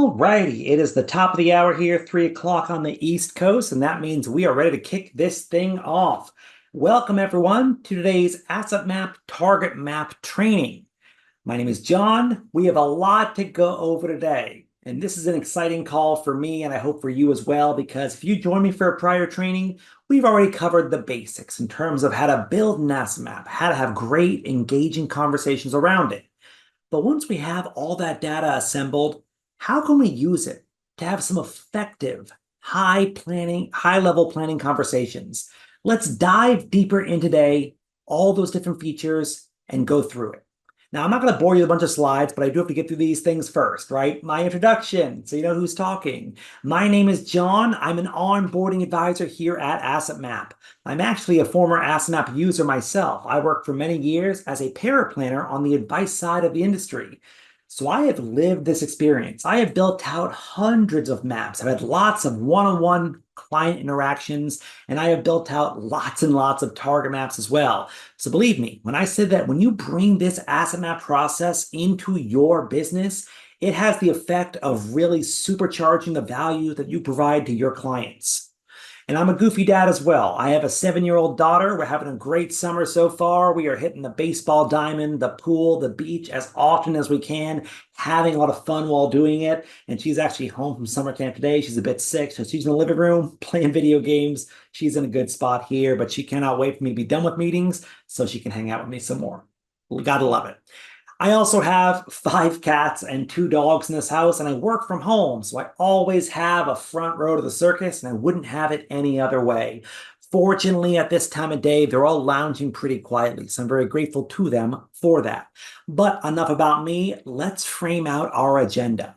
Alrighty, it is the top of the hour here, 3 o'clock on the East Coast, and that means we are ready to kick this thing off. Welcome, everyone, to today's Asset Map Target Map training. My name is John. We have a lot to go over today, and this is an exciting call for me, and I hope for you as well, because if you join me for a prior training, we've already covered the basics in terms of how to build an asset map, how to have great, engaging conversations around it. But once we have all that data assembled, how can we use it to have some effective, high level planning conversations? Let's dive deeper in today, all those different features, and go through it. Now, I'm not going to bore you with a bunch of slides, but I do have to get through these things first, right? My introduction, so you know who's talking. My name is John. I'm an onboarding advisor here at Asset Map. I'm actually a former Asset Map user myself. I worked for many years as a paraplanner on the advice side of the industry. So I have lived this experience. I have built out hundreds of maps. I've had lots of one-on-one client interactions, and I have built out lots and lots of target maps as well. So believe me, when I said that when you bring this asset map process into your business, it has the effect of really supercharging the value that you provide to your clients. And I'm a goofy dad as well. I have a 7-year-old daughter. We're having a great summer so far. We are hitting the baseball diamond, the pool, the beach as often as we can, having a lot of fun while doing it. And she's actually home from summer camp today. She's a bit sick, so she's in the living room playing video games. She's in a good spot here, but she cannot wait for me to be done with meetings so she can hang out with me some more. We gotta love it. I also have 5 cats and 2 dogs in this house, and I work from home, so I always have a front row to the circus, and I wouldn't have it any other way. Fortunately, at this time of day, they're all lounging pretty quietly, so I'm very grateful to them for that. But enough about me. Let's frame out our agenda.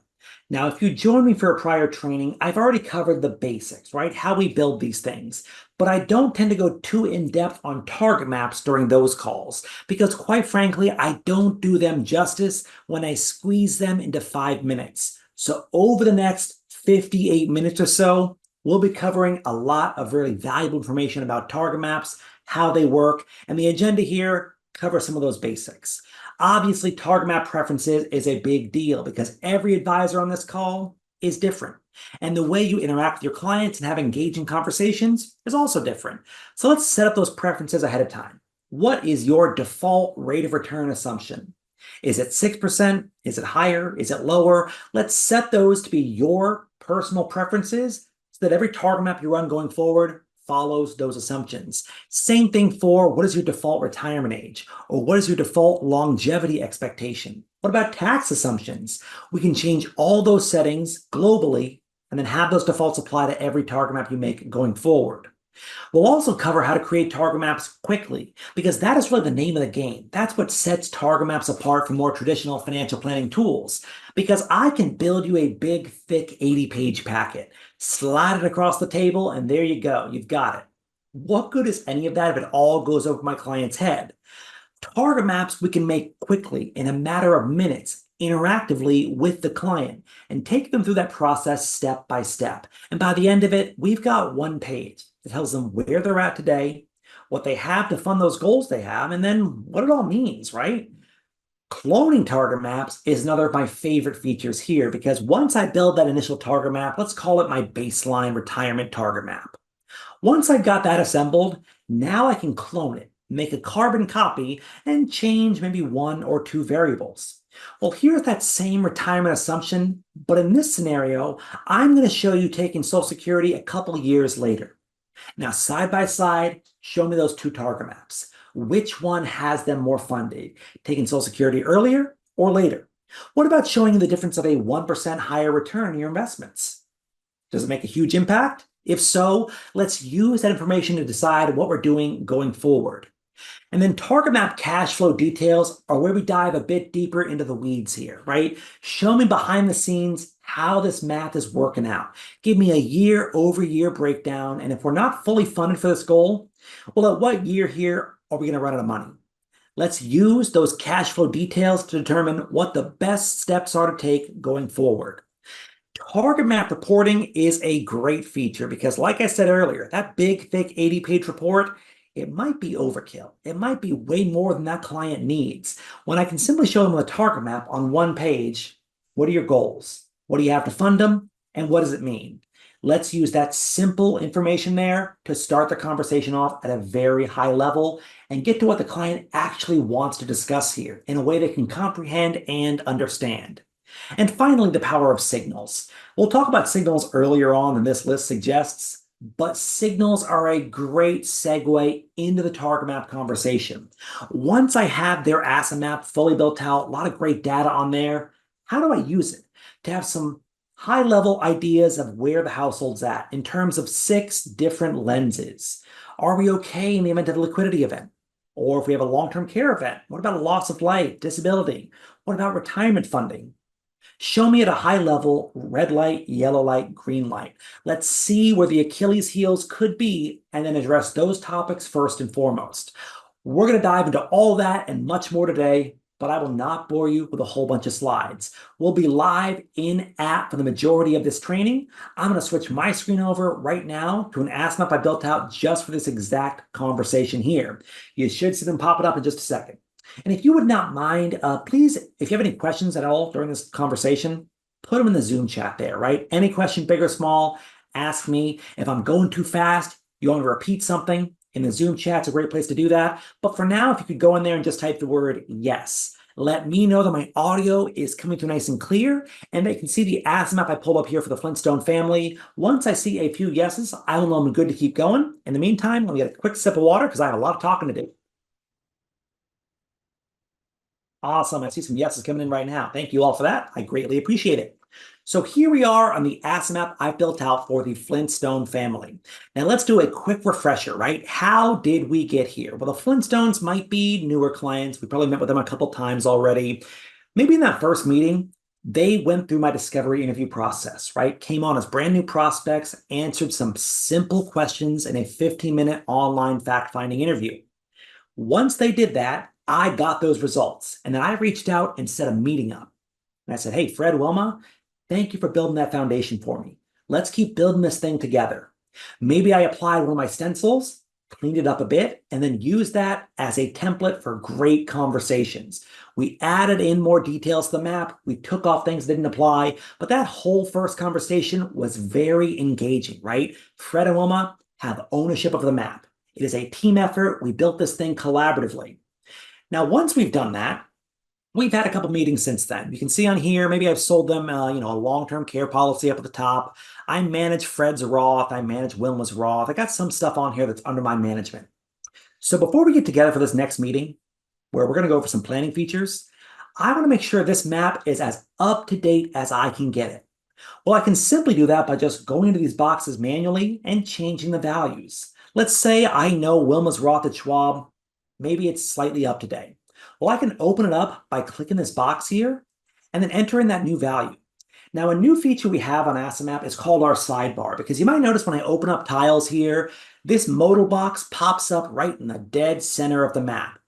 Now, if you join me for a prior training, I've already covered the basics, right? How we build these things. But I don't tend to go too in-depth on target maps during those calls because quite frankly, I don't do them justice when I squeeze them into 5 minutes. So over the next 58 minutes or so, we'll be covering a lot of really valuable information about target maps, how they work, and the agenda here covers some of those basics. Obviously, target map preferences is a big deal because every advisor on this call is different. And the way you interact with your clients and have engaging conversations is also different. So let's set up those preferences ahead of time. What is your default rate of return assumption? Is it 6%? Is it higher? Is it lower? Let's set those to be your personal preferences so that every target map you run going forward follows those assumptions. Same thing for what is your default retirement age, or what is your default longevity expectation? What about tax assumptions? We can change all those settings globally and then have those defaults apply to every target map you make going forward. We'll also cover how to create target maps quickly, because that is really the name of the game. That's what sets target maps apart from more traditional financial planning tools, because I can build you a big, thick 80-page packet, slide it across the table, and there you go. You've got it. What good is any of that if it all goes over my client's head? Target maps we can make quickly in a matter of minutes, interactively with the client, and take them through that process step by step. And by the end of it, we've got 1 page that tells them where they're at today, what they have to fund those goals they have, and then what it all means, right? Cloning target maps is another of my favorite features here because once I build that initial target map, let's call it my baseline retirement target map. Once I've got that assembled, now I can clone it, make a carbon copy, and change maybe 1 or 2 variables. Well, here's that same retirement assumption, but in this scenario, I'm going to show you taking Social Security a couple years later. Now, side by side, show me those 2 target maps. Which one has them more funded? Taking Social Security earlier or later? What about showing you the difference of a 1% higher return in your investments? Does it make a huge impact? If so, let's use that information to decide what we're doing going forward. And then target map cash flow details are where we dive a bit deeper into the weeds here, right? Show me behind the scenes how this math is working out. Give me a year-over-year breakdown. And if we're not fully funded for this goal, well, at what year here are we going to run out of money? Let's use those cash flow details to determine what the best steps are to take going forward. Target map reporting is a great feature because, like I said earlier, that big, thick 80-page report, it might be overkill. It might be way more than that client needs. When I can simply show them a target map on 1 page, what are your goals? What do you have to fund them? And what does it mean? Let's use that simple information there to start the conversation off at a very high level and get to what the client actually wants to discuss here in a way they can comprehend and understand. And finally, the power of signals. We'll talk about signals earlier on than this list suggests, but signals are a great segue into the target map conversation. Once I have their asset map fully built out, a lot of great data on there, how do I use it to have some high level ideas of where the household's at in terms of 6 different lenses? Are we okay in the event of a liquidity event? Or if we have a long-term care event, what about a loss of life, disability? What about retirement funding? Show me at a high level, red light, yellow light, green light. Let's see where the Achilles heels could be and then address those topics first and foremost. We're going to dive into all that and much more today, but I will not bore you with a whole bunch of slides. We'll be live in app for the majority of this training. I'm going to switch my screen over right now to an asset map I built out just for this exact conversation here. You should see them pop it up in just a second. And if you would not mind, please, if you have any questions at all during this conversation, put them in the Zoom chat there, right? Any question, big or small, ask me. If I'm going too fast, you want to repeat something, in the Zoom chat's a great place to do that. But for now, if you could go in there and just type the word yes. Let me know that my audio is coming through nice and clear, and they can see the asset map I pulled up here for the Flintstone family. Once I see a few yeses, I will know I'm good to keep going. In the meantime, let me get a quick sip of water because I have a lot of talking to do. Awesome. I see some yeses coming in right now. Thank you all for that. I greatly appreciate it. So here we are on the asset map I've built out for the Flintstone family. Now let's do a quick refresher, right? How did we get here? Well, the Flintstones might be newer clients. We probably met with them a couple times already. Maybe in that first meeting, they went through my discovery interview process, right? Came on as brand new prospects, answered some simple questions in a 15-minute online fact-finding interview. Once they did that, I got those results. And then I reached out and set a meeting up. And I said, hey, Fred, Wilma, thank you for building that foundation for me. Let's keep building this thing together. Maybe I applied one of my stencils, cleaned it up a bit, and then used that as a template for great conversations. We added in more details to the map. We took off things that didn't apply, but that whole first conversation was very engaging, right? Fred and Wilma have ownership of the map. It is a team effort. We built this thing collaboratively. Now, once we've done that, we've had a couple meetings since then. You can see on here, maybe I've sold them, a long-term care policy up at the top. I manage Fred's Roth. I manage Wilma's Roth. I got some stuff on here that's under my management. So before we get together for this next meeting, where we're going to go over some planning features, I want to make sure this map is as up-to-date as I can get it. Well, I can simply do that by just going into these boxes manually and changing the values. Let's say I know Wilma's Roth at Schwab. Maybe it's slightly up to date. Well, I can open it up by clicking this box here and then enter in that new value. Now, a new feature we have on Asset Map is called our sidebar, because you might notice when I open up tiles here, this modal box pops up right in the dead center of the map.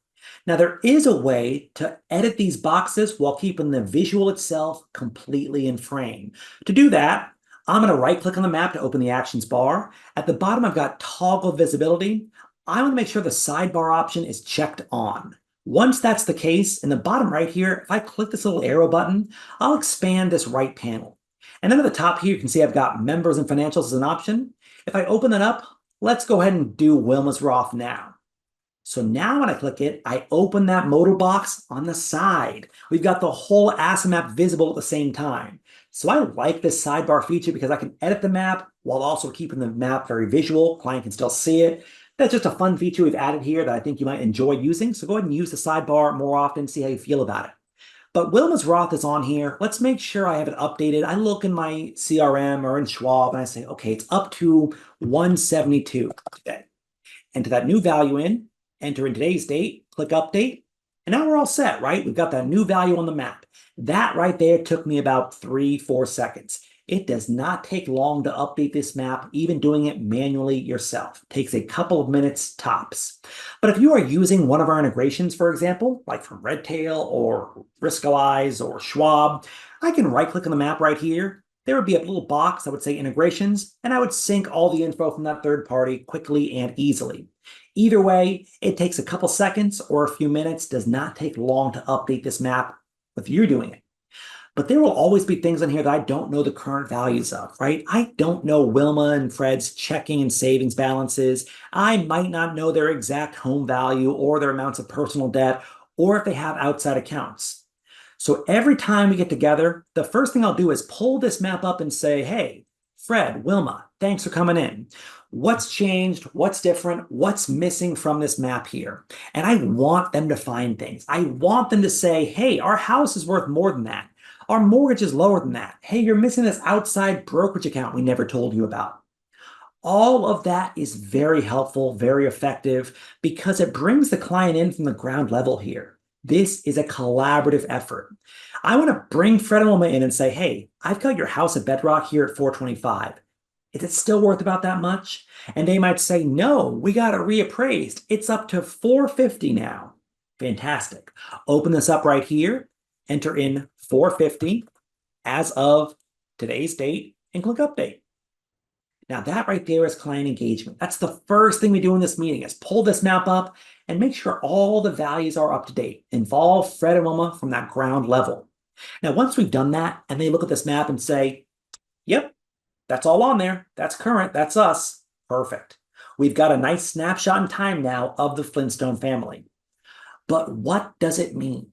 Now, there is a way to edit these boxes while keeping the visual itself completely in frame. To do that, I'm going to right-click on the map to open the actions bar. At the bottom, I've got toggle visibility. I want to make sure the sidebar option is checked on. Once that's the case, in the bottom right here, if I click this little arrow button, I'll expand this right panel. And then at the top here, you can see I've got members and financials as an option. If I open that up, let's go ahead and do Wilma's Roth now. So now when I click it, I open that modal box on the side. We've got the whole asset map visible at the same time. So I like this sidebar feature because I can edit the map while also keeping the map very visual. Client can still see it. That's just a fun feature we've added here that I think you might enjoy using. So go ahead and use the sidebar more often, see how you feel about it. But Wilma's Roth is on here. Let's make sure I have it updated. I look in my CRM or in Schwab and I say, okay, it's up to 172 today. Enter that new value in, enter in today's date, click update, and now we're all set, right? We've got that new value on the map. That right there took me about 3-4 seconds. It does not take long to update this map, even doing it manually yourself. It takes a couple of minutes tops. But if you are using one of our integrations, for example, like from Redtail or Riskalyze or Schwab, I can right-click on the map right here. There would be a little box that would say integrations, and I would sync all the info from that third party quickly and easily. Either way, it takes a couple seconds or a few minutes, does not take long to update this map if you're doing it. But there will always be things in here that I don't know the current values of, right? I don't know Wilma and Fred's checking and savings balances. I might not know their exact home value or their amounts of personal debt or if they have outside accounts. So every time we get together, the first thing I'll do is pull this map up and say, hey, Fred, Wilma, thanks for coming in. What's changed? What's different? What's missing from this map here? And I want them to find things. I want them to say, hey, our house is worth more than that. Our mortgage is lower than that. Hey, you're missing this outside brokerage account we never told you about. All of that is very helpful, very effective, because it brings the client in from the ground level here. This is a collaborative effort. I want to bring Fred and Wilma in and say, hey, I've got your house at Bedrock here at 425. Is it still worth about that much? And they might say, no, we got it reappraised. It's up to 450 now. Fantastic. Open this up right here, enter in 450 as of today's date, and click update. Now that right there is client engagement. That's the first thing we do in this meeting is pull this map up and make sure all the values are up to date. Involve Fred and Wilma from that ground level. Now, once we've done that and they look at this map and say, yep, that's all on there. That's current. That's us. Perfect. We've got a nice snapshot in time now of the Flintstone family. But what does it mean?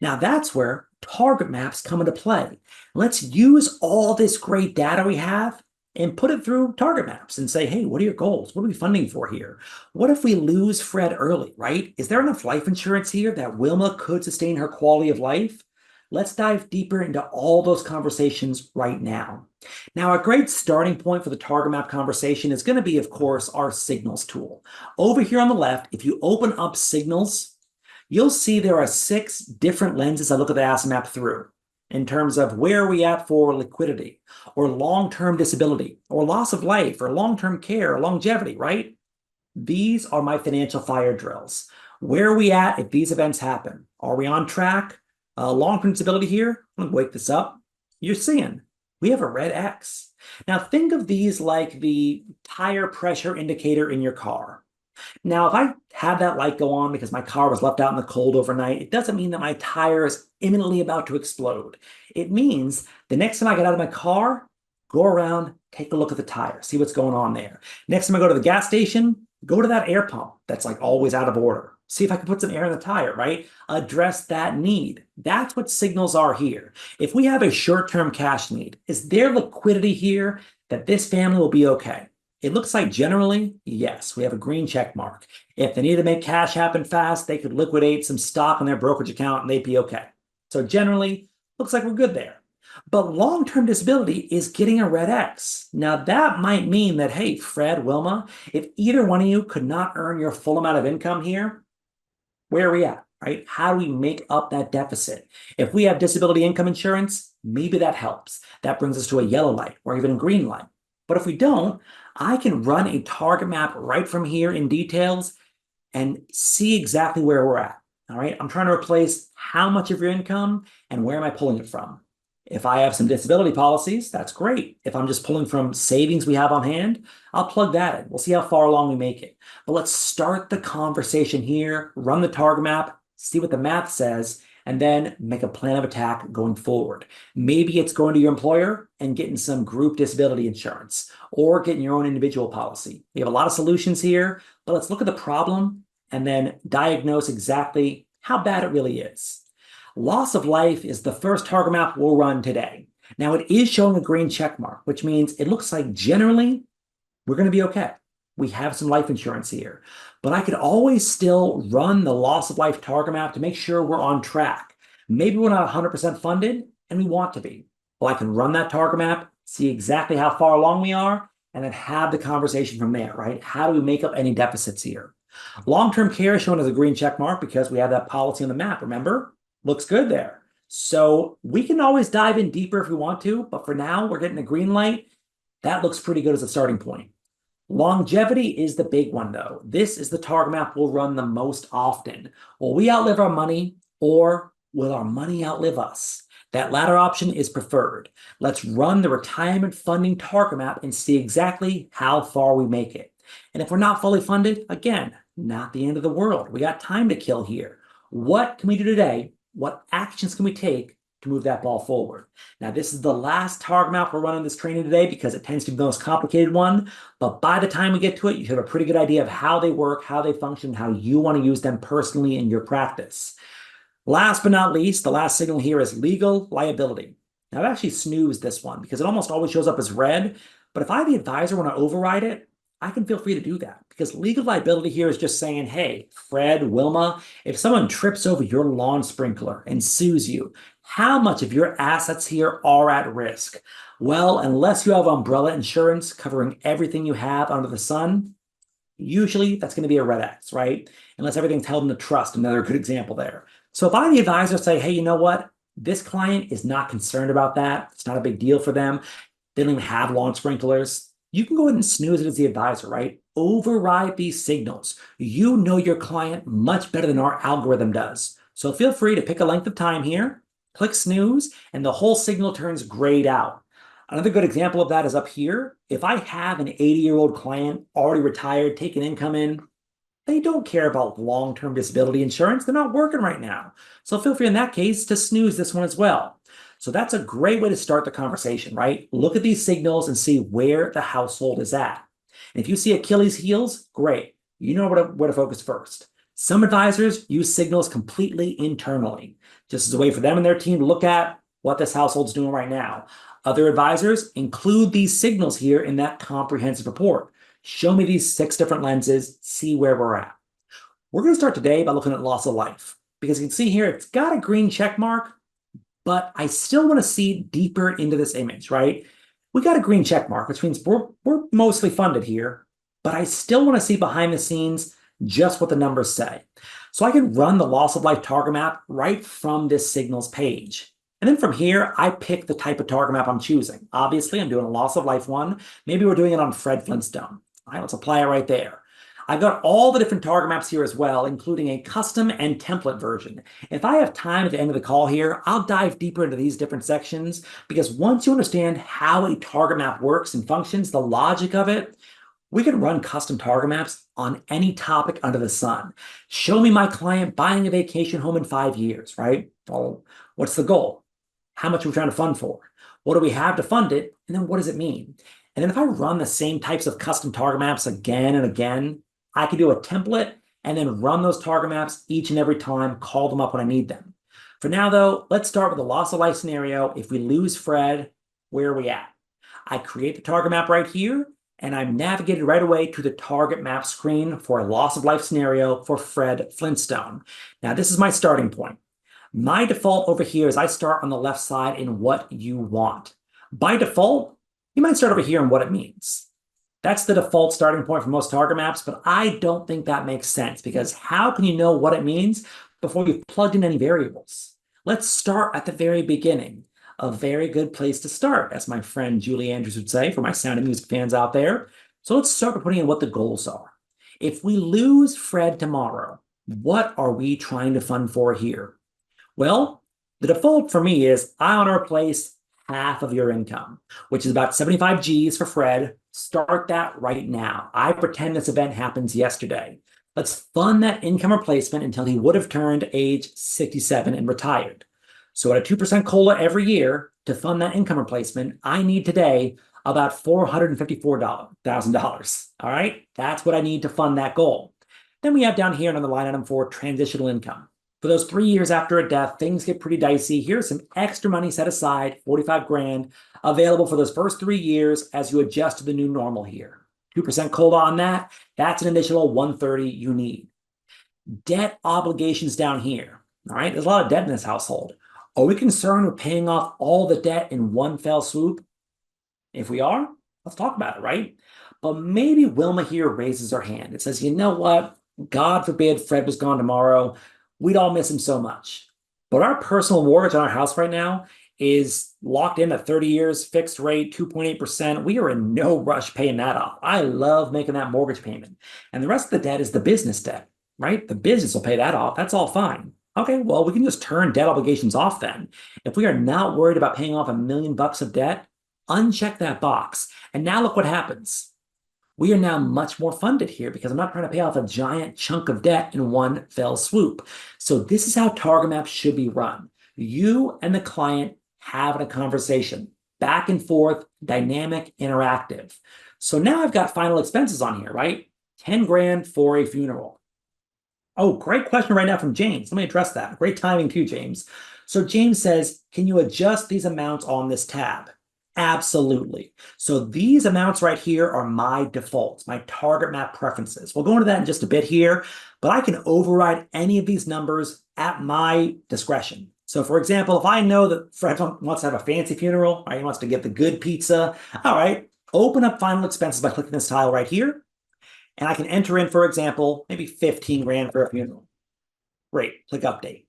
Now that's where target maps come into play. Let's use all this great data we have and put it through target maps and say, hey, what are your goals? What are we funding for here? What if we lose Fred early, right? Is there enough life insurance here that Wilma could sustain her quality of life? Let's dive deeper into all those conversations right now. Now, a great starting point for the target map conversation is going to be, of course, our signals tool. Over here on the left, if you open up signals, you'll see there are 6 different lenses I look at the asset map through in terms of where are we at for liquidity or long-term disability or loss of life or long-term care or longevity, right? These are my financial fire drills. Where are we at if these events happen? Are we on track? Long-term disability here, I'm gonna wake this up. You're seeing we have a red X. Now think of these like the tire pressure indicator in your car. Now, if I have that light go on because my car was left out in the cold overnight, it doesn't mean that my tire is imminently about to explode. It means the next time I get out of my car, go around, take a look at the tire, see what's going on there. Next time I go to the gas station, go to that air pump that's like always out of order. See if I can put some air in the tire, right? Address that need. That's what signals are here. If we have a short-term cash need, is there liquidity here that this family will be okay? It looks like generally, yes, we have a green check mark. If they need to make cash happen fast, they could liquidate some stock on their brokerage account and they'd be okay. So generally, looks like we're good there. But long-term disability is getting a red X. Now that might mean that, hey, Fred, Wilma, if either one of you could not earn your full amount of income here, where are we at, right? How do we make up that deficit? If we have disability income insurance, maybe that helps. That brings us to a yellow light or even a green light. But if we don't, I can run a target map right from here in details and see exactly where we're at. All right, I'm trying to replace how much of your income and where am I pulling it from? If I have some disability policies, that's great. If I'm just pulling from savings we have on hand, I'll plug that in. We'll see how far along we make it. But let's start the conversation here, run the target map, see what the math says, and then make a plan of attack going forward. Maybe it's going to your employer and getting some group disability insurance or getting your own individual policy. We have a lot of solutions here, but let's look at the problem and then diagnose exactly how bad it really is. Loss of life is the first target map we'll run today. Now it is showing a green check mark, which means it looks like generally we're going to be okay. We have some life insurance here, but I could always still run the loss of life target map to make sure we're on track. Maybe we're not 100% funded and we want to be. Well, I can run that target map, see exactly how far along we are, and then have the conversation from there, right? How do we make up any deficits here? Long-term care is shown as a green check mark because we have that policy on the map, remember? Looks good there. So we can always dive in deeper if we want to, but for now, we're getting a green light. That looks pretty good as a starting point. Longevity is the big one, though. This is the target map we'll run the most often. Will we outlive our money, or will our money outlive us? That latter option is preferred. Let's run the retirement funding target map and see exactly how far we make it. And if we're not fully funded, again, not the end of the world. We got time to kill here. What can we do today? What actions can we take to move that ball forward. Now, this is the last target map we're running this training today because it tends to be the most complicated one. But by the time we get to it, you have a pretty good idea of how they work, how they function, how you want to use them personally in your practice. Last but not least, the last signal here is legal liability. Now, I've actually snoozed this one because it almost always shows up as red. But if I, the advisor, want to override it, I can feel free to do that because legal liability here is just saying, hey, Fred, Wilma, if someone trips over your lawn sprinkler and sues you, how much of your assets here are at risk? Well, unless you have umbrella insurance covering everything you have under the sun, usually that's going to be a red X, right? Unless everything's held in a trust, another good example there. So if I, the advisor, say, hey, you know what? This client is not concerned about that. It's not a big deal for them. They don't even have lawn sprinklers. You can go ahead and snooze it as the advisor, right? Override these signals. You know your client much better than our algorithm does. So feel free to pick a length of time here, click snooze, and the whole signal turns grayed out. Another good example of that is up here. If I have an 80-year-old client already retired, taking income in, they don't care about long-term disability insurance. They're not working right now. So feel free in that case to snooze this one as well. So that's a great way to start the conversation, right? Look at these signals and see where the household is at. And if you see Achilles heels, great. You know where to focus first. Some advisors use signals completely internally, just as a way for them and their team to look at what this household's doing right now. Other advisors include these signals here in that comprehensive report. Show me these 6 different lenses, see where we're at. We're going to start today by looking at loss of life, because you can see here it's got a green check mark, but I still want to see deeper into this image, right? We got a green check mark, which means we're mostly funded here, but I still want to see behind the scenes just what the numbers say. So I can run the loss of life target map right from this signals page. And then from here, I pick the type of target map I'm choosing. Obviously, I'm doing a loss of life one. Maybe we're doing it on Fred Flintstone. All right, let's apply it right there. I've got all the different target maps here as well, including a custom and template version. If I have time at the end of the call here, I'll dive deeper into these different sections, because once you understand how a target map works and functions, the logic of it, we can run custom target maps on any topic under the sun. Show me my client buying a vacation home in 5 years, right? Well, what's the goal? How much are we trying to fund for? What do we have to fund it? And then what does it mean? And then if I run the same types of custom target maps again and again, I can do a template and then run those target maps each and every time, call them up when I need them. For now, though, let's start with the loss of life scenario. If we lose Fred, where are we at? I create the target map right here, and I'm navigated right away to the target map screen for a loss of life scenario for Fred Flintstone. Now, this is my starting point. My default over here is I start on the left side in what you want. By default, you might start over here in what it means. That's the default starting point for most target maps, but I don't think that makes sense, because how can you know what it means before you've plugged in any variables? Let's start at the very beginning. A very good place to start, as my friend Julie Andrews would say, for my Sound of Music fans out there. So let's start by putting in what the goals are. If we lose Fred tomorrow, what are we trying to fund for here? Well, the default for me is I want to replace half of your income, which is about 75 G's for Fred. Start that right now. I pretend this event happens yesterday. Let's fund that income replacement until he would have turned age 67 and retired. So at a 2% COLA every year to fund that income replacement, I need today about $454,000. All right, that's what I need to fund that goal. Then we have down here another line item for transitional income. For those 3 years after a death, things get pretty dicey. Here's some extra money set aside, 45 grand, available for those first 3 years as you adjust to the new normal here. 2% COLA on that, that's an additional 130 you need. Debt obligations down here. All right, there's a lot of debt in this household. Are we concerned with paying off all the debt in one fell swoop? If we are, let's talk about it, right? But maybe Wilma here raises her hand. It says, you know what? God forbid Fred was gone tomorrow. We'd all miss him so much. But our personal mortgage on our house right now is locked in at 30 years, fixed rate, 2.8%. We are in no rush paying that off. I love making that mortgage payment. And the rest of the debt is the business debt, right? The business will pay that off. That's all fine. Okay, well, we can just turn debt obligations off then. If we are not worried about paying off $1 million of debt, uncheck that box. And now look what happens. We are now much more funded here because I'm not trying to pay off a giant chunk of debt in one fell swoop. So this is how target maps should be run. You and the client having a conversation, back and forth, dynamic, interactive. So now I've got final expenses on here, right? 10 grand for a funeral. Oh, great question right now from James. Let me address that. Great timing too, James. So James says, can you adjust these amounts on this tab? Absolutely. So these amounts right here are my defaults, my target map preferences. We'll go into that in just a bit here, but I can override any of these numbers at my discretion. So for example, if I know that Fred wants to have a fancy funeral, right? He wants to get the good pizza. All right, open up final expenses by clicking this tile right here. And I can enter in, for example, maybe 15 grand for a funeral. Great, click update.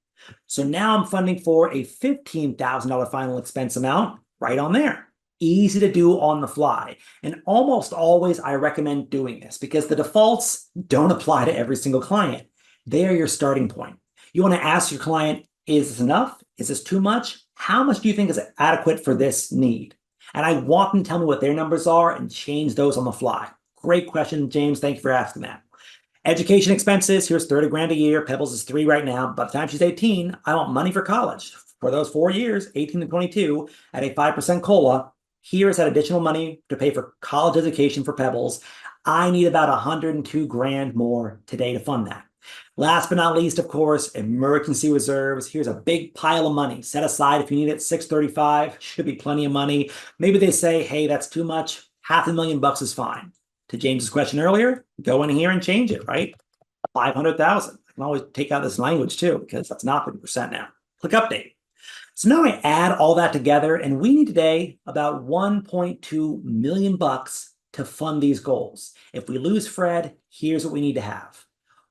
So now I'm funding for a $15,000 final expense amount right on there. Easy to do on the fly. And almost always I recommend doing this because the defaults don't apply to every single client. They are your starting point. You want to ask your client, is this enough? Is this too much? How much do you think is adequate for this need? And I want them to tell me what their numbers are and change those on the fly. Great question, James. Thank you for asking that. Education expenses, here's 30 grand a year. Pebbles is 3 right now. By the time she's 18, I want money for college. For those 4 years, 18 to 22, at a 5% COLA, here is that additional money to pay for college education for Pebbles. I need about 102 grand more today to fund that. Last but not least, of course, emergency reserves. Here's a big pile of money set aside if you need it. 635 should be plenty of money. Maybe they say, hey, that's too much. $500,000 is fine. To James's question earlier, go in here and change it, right? 500,000. I can always take out this language too, because that's not 50% now. Click update. So now I add all that together, and we need today about 1.2 million bucks to fund these goals. If we lose Fred, here's what we need to have.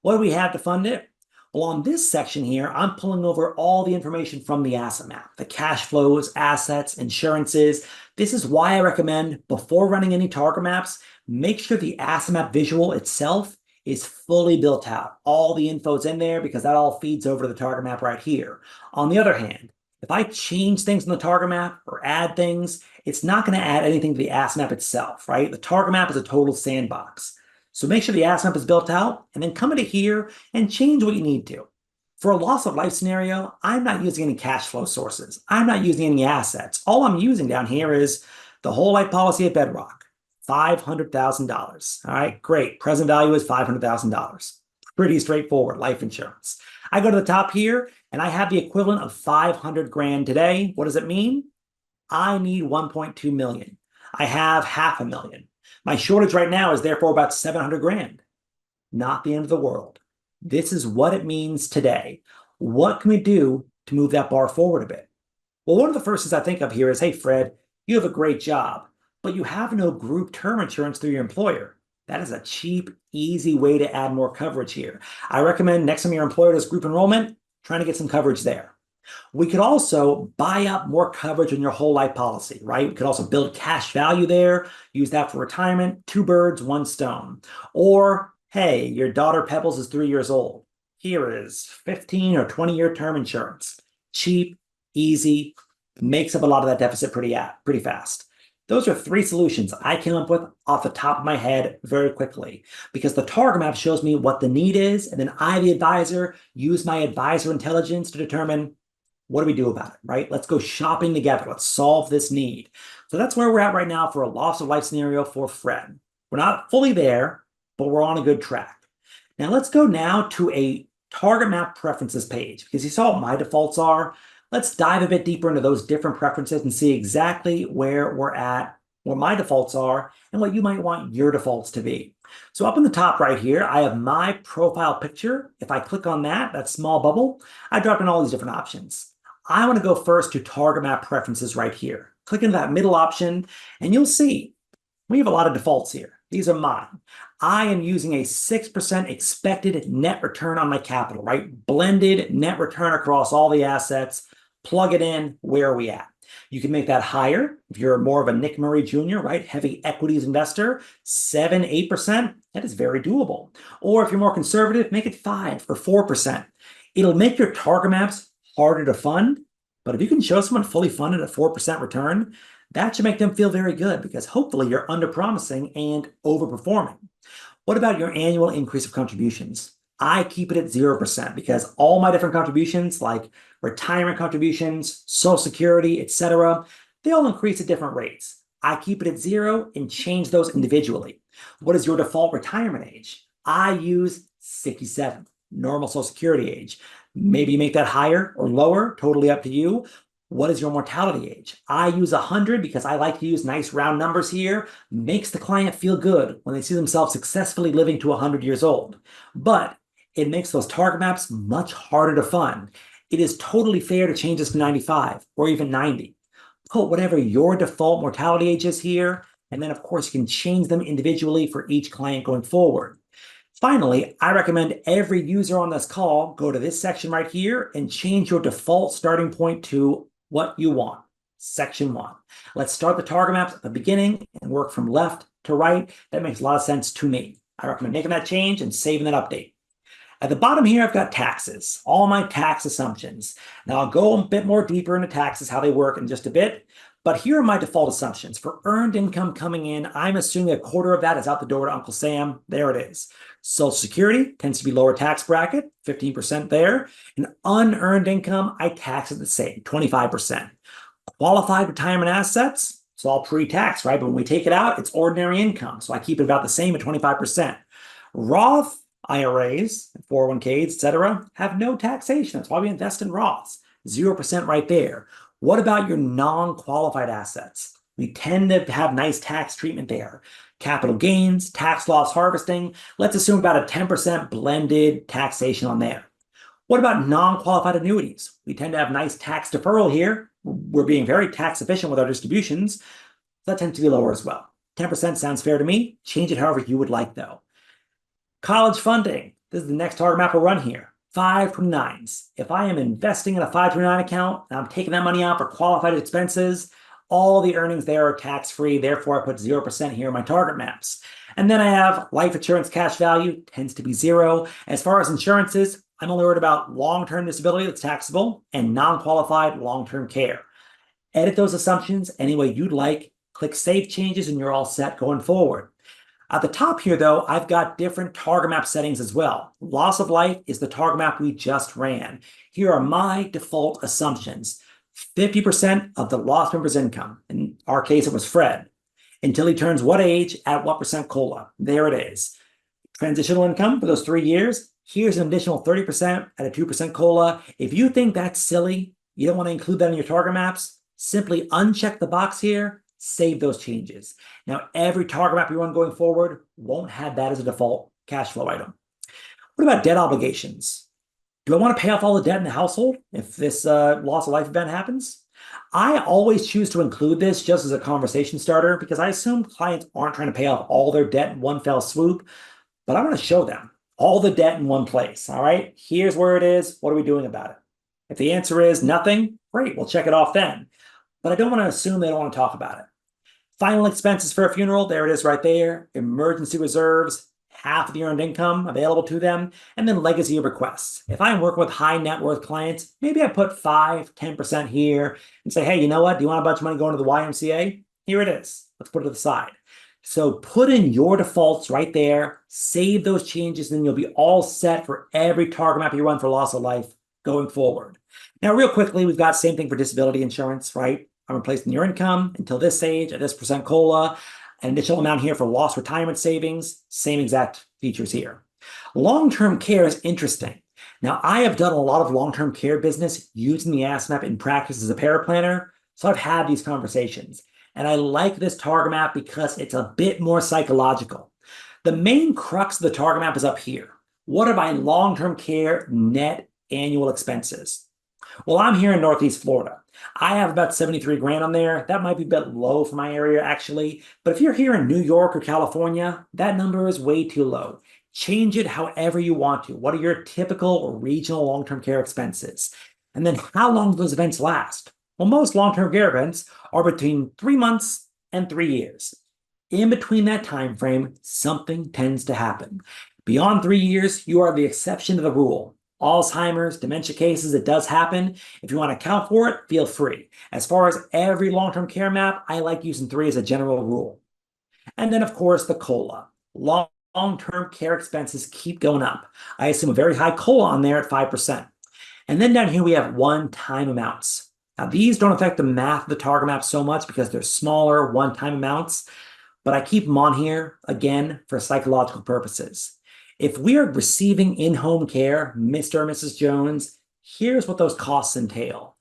What do we have to fund it? Well, on this section here, I'm pulling over all the information from the asset map, the cash flows, assets, insurances. This is why I recommend, before running any target maps, make sure the asset map visual itself is fully built out. All the info's in there because that all feeds over to the target map right here. On the other hand, if I change things in the target map or add things, it's not going to add anything to the asset map itself, right? The target map is a total sandbox. So make sure the asset map is built out and then come into here and change what you need to. For a loss of life scenario, I'm not using any cash flow sources. I'm not using any assets. All I'm using down here is the whole life policy at Bedrock, $500,000. All right, great. Present value is $500,000. Pretty straightforward, life insurance. I go to the top here and I have the equivalent of 500 grand today. What does it mean? I need 1.2 million. I have 500,000. My shortage right now is therefore about 700 grand. Not the end of the world. This is what it means today. What can we do to move that bar forward a bit? Well, one of the first things I think of here is, hey, Fred, you have a great job, but you have no group term insurance through your employer. That is a cheap, easy way to add more coverage here. I recommend next time your employer does group enrollment, trying to get some coverage there. We could also buy up more coverage on your whole life policy, right? We could also build cash value there, use that for retirement, 2 birds, 1 stone. Or, hey, your daughter Pebbles is 3 years old. Here is 15 or 20-year term insurance. Cheap, easy, makes up a lot of that deficit pretty fast. Those are 3 solutions I came up with off the top of my head very quickly because the target map shows me what the need is, and then I, the advisor, use my advisor intelligence to determine what do we do about it, right? Let's go shopping together. Let's solve this need. So that's where we're at right now for a loss of life scenario for Fred. We're not fully there, but we're on a good track. Now let's go now to a target map preferences page because you saw what my defaults are. Let's dive a bit deeper into those different preferences and see exactly where we're at, what my defaults are, and what you might want your defaults to be. So up in the top right here, I have my profile picture. If I click on that small bubble, I drop in all these different options. I want to go first to target map preferences right here. Click into that middle option, and you'll see we have a lot of defaults here. These are mine. I am using a 6% expected net return on my capital, right? Blended net return across all the assets. Plug it in. Where are we at? You can make that higher if you're more of a Nick Murray Jr., right? Heavy equities investor, 7, 8%. That is very doable. Or if you're more conservative, make it 5 or 4%. It'll make your target maps harder to fund, but if you can show someone fully funded at 4% return, that should make them feel very good because hopefully you're under-promising and overperforming. What about your annual increase of contributions? I keep it at 0% because all my different contributions like retirement contributions, Social Security, etc., they all increase at different rates. I keep it at 0 and change those individually. What is your default retirement age? I use 67, normal Social Security age. Maybe you make that higher or lower, totally up to you. What is your mortality age? I use 100 because I like to use nice round numbers here. Makes the client feel good when they see themselves successfully living to 100 years old. But it makes those target maps much harder to fund. It is totally fair to change this to 95 or even 90. Put whatever your default mortality age is here, and then of course you can change them individually for each client going forward. Finally, I recommend every user on this call go to this section right here and change your default starting point to what you want. Section 1. Let's start the target maps at the beginning and work from left to right. That makes a lot of sense to me. I recommend making that change and saving that update. At the bottom here, I've got taxes, all my tax assumptions. Now I'll go a bit more deeper into taxes, how they work in just a bit, but here are my default assumptions. For earned income coming in, I'm assuming a quarter of that is out the door to Uncle Sam. There it is. Social Security tends to be lower tax bracket, 15% there. And unearned income, I tax it the same, 25%. Qualified retirement assets, it's all pre-tax, right? But when we take it out, it's ordinary income. So I keep it about the same at 25%. Roth IRAs, 401ks, etc., have no taxation. That's why we invest in Roths. 0% right there. What about your non-qualified assets? We tend to have nice tax treatment there. Capital gains, tax loss harvesting, let's assume about a 10% blended taxation on there. What about non-qualified annuities? We tend to have nice tax deferral here. We're being very tax efficient with our distributions. That tends to be lower as well. 10% sounds fair to me. Change it however you would like though. College funding. This is the next target map we'll run here. 529s. If I am investing in a 529 account and I'm taking that money out for qualified expenses, all the earnings there are tax-free. Therefore, I put 0% here in my target maps. And then I have life insurance cash value, tends to be 0. As far as insurances, I'm only worried about long-term disability that's taxable and non-qualified long-term care. Edit those assumptions any way you'd like. Click Save Changes and you're all set going forward. At the top here, though, I've got different target map settings as well. Loss of life is the target map we just ran. Here are my default assumptions. 50% of the lost member's income. In our case, it was Fred. Until he turns what age at what percent COLA. There it is. Transitional income for those 3 years. Here's an additional 30% at a 2% COLA. If you think that's silly, you don't want to include that in your target maps, simply uncheck the box here. Save those changes. Now, every target map you run going forward won't have that as a default cash flow item. What about debt obligations? Do I want to pay off all the debt in the household if this loss of life event happens? I always choose to include this just as a conversation starter because I assume clients aren't trying to pay off all their debt in one fell swoop, but I want to show them all the debt in one place. All right, here's where it is. What are we doing about it? If the answer is nothing, great, we'll check it off then. But I don't want to assume they don't want to talk about it. Final expenses for a funeral, there it is right there. Emergency reserves, half of the earned income available to them, and then legacy of requests. If I'm working with high net worth clients, maybe I put 5-10% here and say, hey, you know what? Do you want a bunch of money going to the YMCA? Here it is. Let's put it to the side. So put in your defaults right there, save those changes, and then you'll be all set for every target map you run for loss of life going forward. Now, real quickly, we've got same thing for disability insurance, right? I'm replacing your income until this age at this percent COLA, an additional amount here for lost retirement savings, same exact features here. Long-term care is interesting. Now, I have done a lot of long-term care business using the asset map in practice as a paraplanner, so I've had these conversations. And I like this target map because it's a bit more psychological. The main crux of the target map is up here. What are my long-term care net annual expenses? Well, I'm here in Northeast Florida. I have about 73 grand on there. That might be a bit low for my area, actually. But if you're here in New York or California, that number is way too low. Change it however you want to. What are your typical or regional long-term care expenses? And then how long do those events last? Well, most long-term care events are between 3 months and 3 years. In between that time frame, something tends to happen. Beyond 3 years, you are the exception to the rule. Alzheimer's, dementia cases, it does happen. If you want to account for it, feel free. As far as every long-term care map, I like using 3 as a general rule. And then, of course, the COLA. Long-term care expenses keep going up. I assume a very high COLA on there at 5%. And then down here, we have one-time amounts. Now, these don't affect the math of the target map so much because they're smaller one-time amounts, but I keep them on here, again, for psychological purposes. If we are receiving in-home care, Mr. or Mrs. Jones, here's what those costs entail.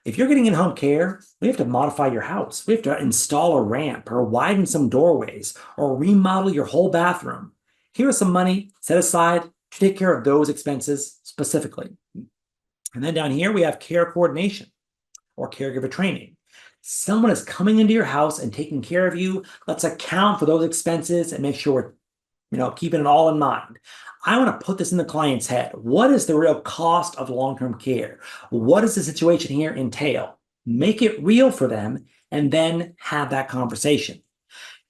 If you're getting in-home care, we have to modify your house. We have to install a ramp or widen some doorways or remodel your whole bathroom. Here's some money set aside to take care of those expenses specifically. And then down here, we have care coordination or caregiver training. Someone is coming into your house and taking care of you. Let's account for those expenses and make sure we're keeping it all in mind. I want to put this in the client's head. What is the real cost of long-term care? What does the situation here entail? Make it real for them and then have that conversation.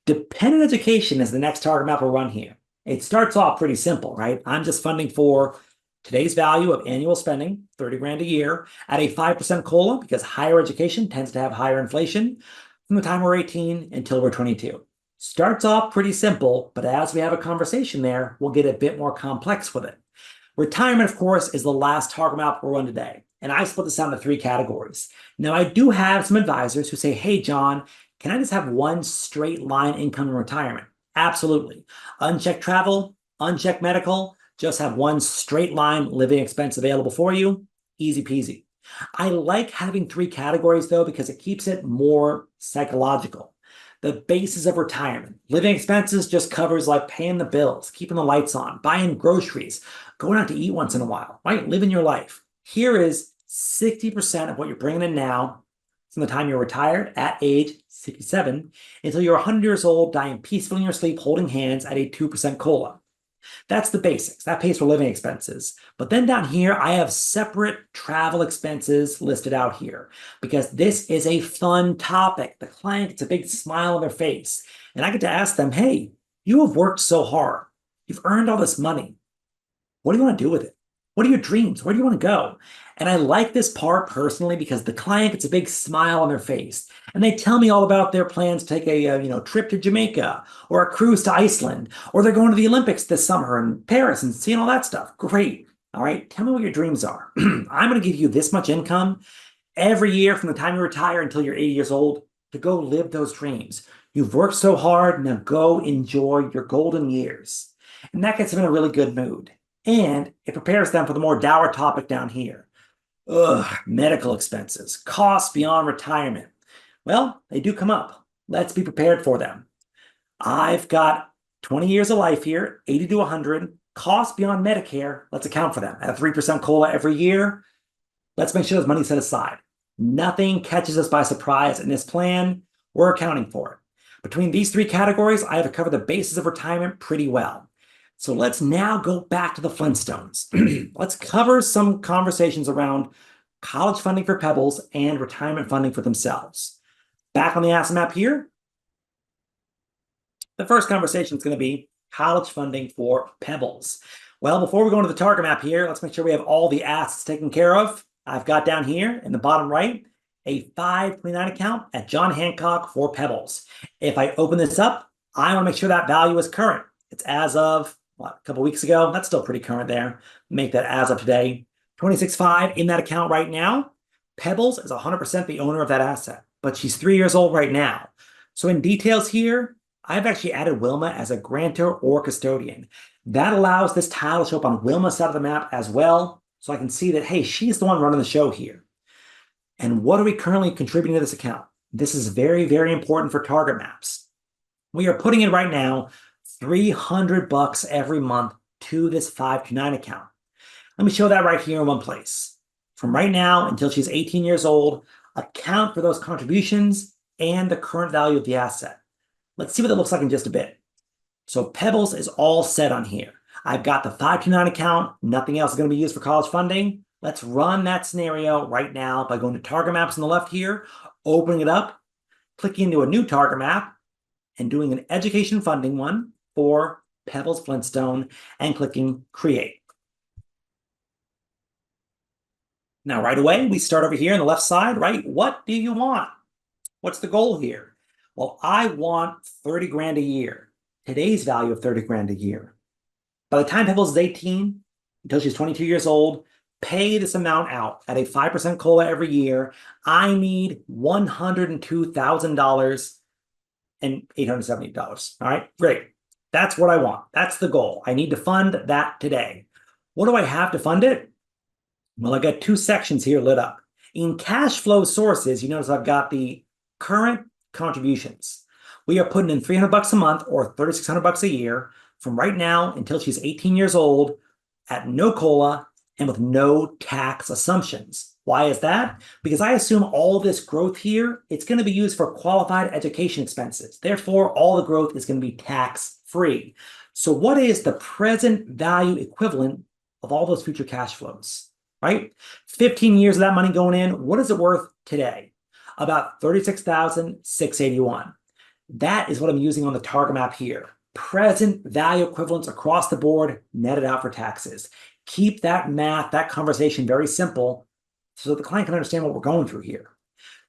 Dependent education is the next target map we'll run here. It starts off pretty simple, right? I'm just funding for today's value of annual spending, 30 grand a year, at a 5% COLA because higher education tends to have higher inflation from the time we're 18 until we're 22. Starts off pretty simple, but as we have a conversation there, we'll get a bit more complex with it. Retirement, of course, is the last target map we'll run today. And I split this down into 3 categories. Now, I do have some advisors who say, hey, John, can I just have one straight line income in retirement? Absolutely. Unchecked travel, unchecked medical, just have one straight line living expense available for you. Easy peasy. I like having 3 categories, though, because it keeps it more psychological. The basis of retirement. Living expenses just covers like paying the bills, keeping the lights on, buying groceries, going out to eat once in a while, right? Living your life. Here is 60% of what you're bringing in now from the time you're retired at age 67 until you're 100 years old, dying peacefully in your sleep, holding hands at a 2% COLA. That's the basics. That pays for living expenses. But then down here, I have separate travel expenses listed out here because this is a fun topic. The client gets a big smile on their face. And I get to ask them, hey, you have worked so hard. You've earned all this money. What do you want to do with it? What are your dreams? Where do you want to go? And I like this part personally because the client gets a big smile on their face and they tell me all about their plans to take a trip to Jamaica or a cruise to Iceland, or they're going to the Olympics this summer in Paris and seeing all that stuff. Great. All right. Tell me what your dreams are. I'm going to give you this much income every year from the time you retire until you're 80 years old to go live those dreams. You've worked so hard. Now go enjoy your golden years. And that gets them in a really good mood. And it prepares them for the more dour topic down here. Medical expenses, costs beyond retirement. Well, they do come up. Let's be prepared for them. I've got 20 years of life here, 80 to 100, costs beyond Medicare. Let's account for them at a 3% COLA every year. Let's make sure there's money set aside. Nothing catches us by surprise in this plan. We're accounting for it. Between these 3 categories, I have covered the basis of retirement pretty well. So let's now go back to the Flintstones. Let's cover some conversations around college funding for Pebbles and retirement funding for themselves. Back on the asset map here. The first conversation is going to be college funding for Pebbles. Well, before we go into the target map here, let's make sure we have all the assets taken care of. I've got down here in the bottom right, a 529 account at John Hancock for Pebbles. If I open this up, I want to make sure that value is current. It's as of a couple weeks ago. That's still pretty current there. Make that as of today. 26.5 in that account right now. Pebbles is 100% the owner of that asset, but she's 3 years old right now. So in details here, I've actually added Wilma as a grantor or custodian. That allows this tile to show up on Wilma's side of the map as well, so I can see that, hey, she's the one running the show here. And what are we currently contributing to this account? This is very, very important for target maps. We are putting in right now $300 every month to this 529 account. Let me show that right here in one place. From right now until she's 18 years old, account for those contributions and the current value of the asset. Let's see what that looks like in just a bit. So Pebbles is all set on here. I've got the 529 account. Nothing else is going to be used for college funding. Let's run that scenario right now by going to target maps on the left here, opening it up, clicking into a new target map, and doing an education funding one for Pebbles Flintstone and clicking create. Now, right away, we start over here on the left side, right? What do you want? What's the goal here? Well, I want 30 grand a year. Today's value of 30 grand a year. By the time Pebbles is 18, until she's 22 years old, pay this amount out at a 5% COLA every year, I need $102,000 and $870. All right, great. That's what I want. That's the goal. I need to fund that today. What do I have to fund it? Well, I got two sections here lit up. In cash flow sources, you notice I've got the current contributions. We are putting in $300 a month or $3,600 a year from right now until she's 18 years old at no COLA and with no tax assumptions. Why is that? Because I assume all this growth here, it's going to be used for qualified education expenses. Therefore, all the growth is going to be tax-free. So what is the present value equivalent of all those future cash flows, right? 15 years of that money going in, what is it worth today? About $36,681. That is what I'm using on the target map here. Present value equivalents across the board, netted out for taxes. Keep that math, that conversation very simple so that the client can understand what we're going through here.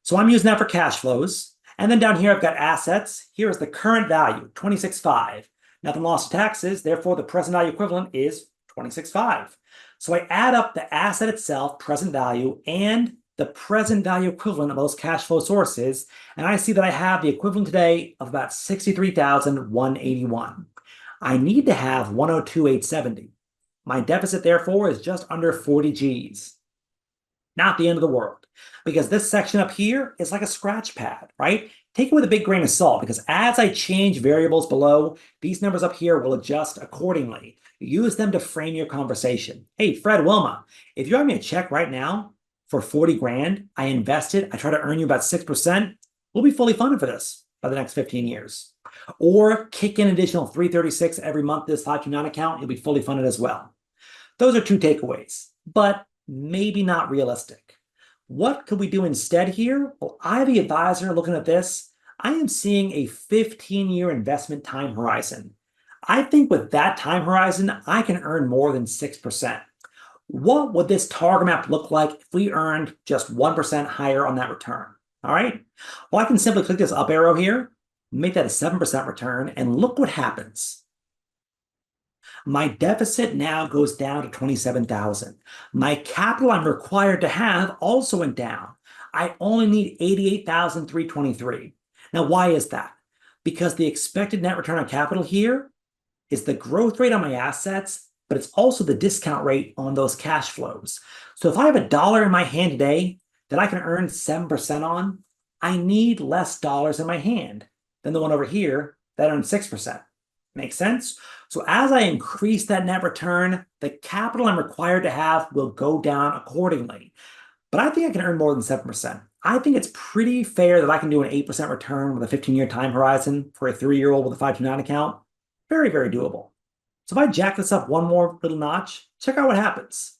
So I'm using that for cash flows. And then down here, I've got assets. Here is the current value, 26.5. Nothing lost to taxes. Therefore, the present value equivalent is 26.5. So I add up the asset itself, present value, and the present value equivalent of those cash flow sources, and I see that I have the equivalent today of about $63,181. I need to have $102,870. My deficit, therefore, is just under 40 G's. Not the end of the world, because this section up here is like a scratch pad, right? Take it with a big grain of salt, because as I change variables below, these numbers up here will adjust accordingly. Use them to frame your conversation. Hey, Fred, Wilma, if you write me a check right now for 40 grand, I invested, I try to earn you about 6%, we'll be fully funded for this by the next 15 years. Or kick in an additional 336 every month to this 529 account, you'll be fully funded as well. Those are two takeaways, but maybe not realistic. What could we do instead here? Well, I, the advisor, looking at this, I am seeing a 15-year investment time horizon. I think with that time horizon, I can earn more than 6%. What would this target map look like if we earned just 1% higher on that return? All right. Well, I can simply click this up arrow here, make that a 7% return, and look what happens. My deficit now goes down to 27,000. My capital I'm required to have also went down. I only need 88,323. Now, why is that? Because the expected net return on capital here is the growth rate on my assets, but it's also the discount rate on those cash flows. So if I have $1 in my hand today that I can earn 7% on, I need less dollars in my hand than the one over here that earns 6%. Make sense? So as I increase that net return, the capital I'm required to have will go down accordingly. But I think I can earn more than 7%. I think it's pretty fair that I can do an 8% return with a 15-year time horizon for a 3-year-old with a 529 account. Very, very doable. So if I jack this up one more little notch, check out what happens.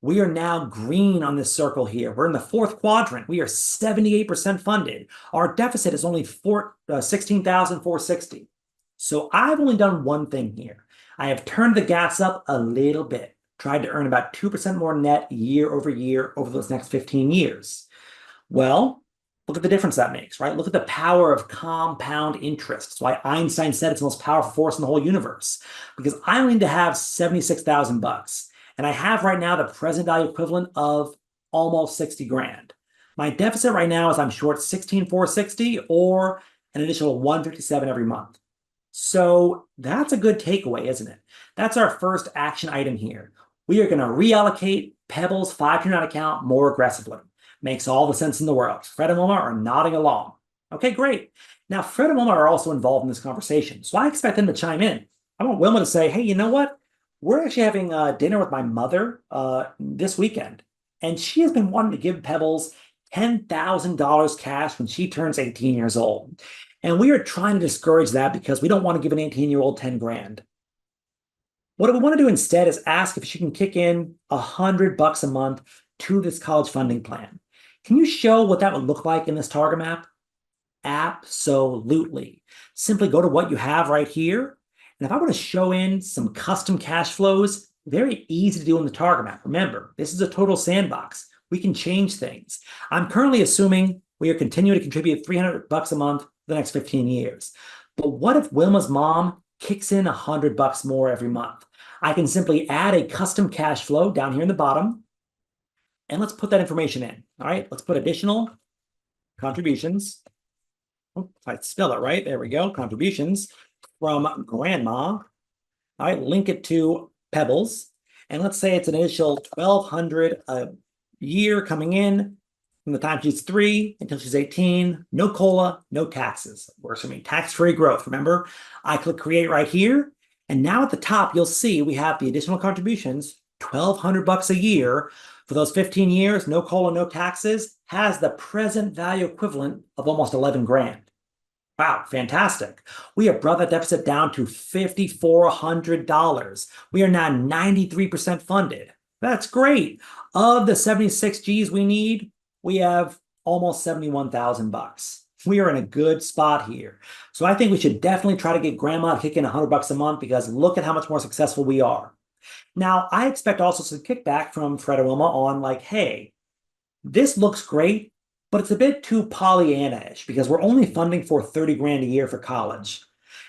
We are now green on this circle here. We're in the fourth quadrant. We are 78% funded. Our deficit is only 16,460. So I've only done one thing here. I have turned the gas up a little bit, tried to earn about 2% more net year over those next 15 years. Well, look at the difference that makes, right? Look at the power of compound interest. That's why Einstein said it's the most powerful force in the whole universe, because I only need to have 76,000 bucks. And I have right now the present value equivalent of almost 60 grand. My deficit right now is I'm short 16,460 or an additional 157 every month. So that's a good takeaway, isn't it? That's our first action item here. We are going to reallocate Pebble's 529 account more aggressively. Makes all the sense in the world. Fred and Wilma are nodding along. Okay, great. Now, Fred and Wilma are also involved in this conversation, so I expect them to chime in. I want Wilma to say, hey, you know what? We're actually having dinner with my mother this weekend, and she has been wanting to give Pebbles $10,000 cash when she turns 18 years old. And we are trying to discourage that because we don't want to give an 18-year-old 10 grand. What we want to do instead is ask if she can kick in $100 a month to this college funding plan. Can you show what that would look like in this target map? Absolutely. Simply go to what you have right here. And if I want to show in some custom cash flows, very easy to do in the target map. Remember, this is a total sandbox. We can change things. I'm currently assuming we are continuing to contribute $300 a month for the next 15 years. But what if Wilma's mom kicks in $100 more every month? I can simply add a custom cash flow down here in the bottom, And let's put that information in. All right, let's put additional contributions. Oh, I spell it right. There we go. Contributions from grandma. All right, link it to Pebbles. And let's say it's an initial $1,200 a year coming in from the time she's 3 until she's 18. No COLA, no taxes. We're assuming tax-free growth. Remember, I click create right here. And now at the top, you'll see we have the additional contributions, $1,200 a year for those 15 years, no COLA, no taxes, has the present value equivalent of almost 11 grand. Wow, fantastic. We have brought that deficit down to $5,400. We are now 93% funded. That's great. Of the 76 G's we need, we have almost 71,000 bucks. We are in a good spot here. So I think we should definitely try to get grandma to kick in $100 a month because look at how much more successful we are. Now, I expect also some kickback from Fred and Wilma on like, hey, this looks great, but it's a bit too Pollyanna-ish because we're only funding for 30 grand a year for college.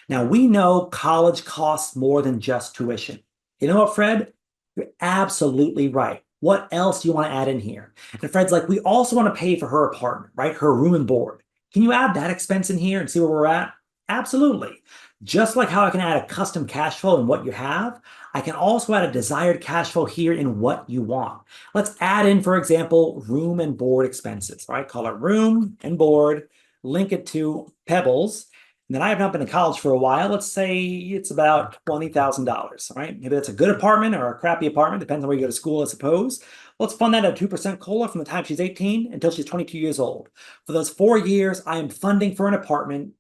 Now, we know college costs more than just tuition. You know what, Fred? You're absolutely right. What else do you want to add in here? And Fred's like, we also want to pay for her apartment, right? Her room and board. Can you add that expense in here and see where we're at? Absolutely. Just like how I can add a custom cash flow in what you have, I can also add a desired cash flow here in what you want. Let's add in, for example, room and board expenses, right? Call it room and board, link it to Pebbles. And then I have not been to college for a while. Let's say it's about $20,000, right? Maybe that's a good apartment or a crappy apartment, depends on where you go to school, I suppose. Let's fund that at 2% COLA from the time she's 18 until she's 22 years old. For those 4 years, I am funding for an apartment,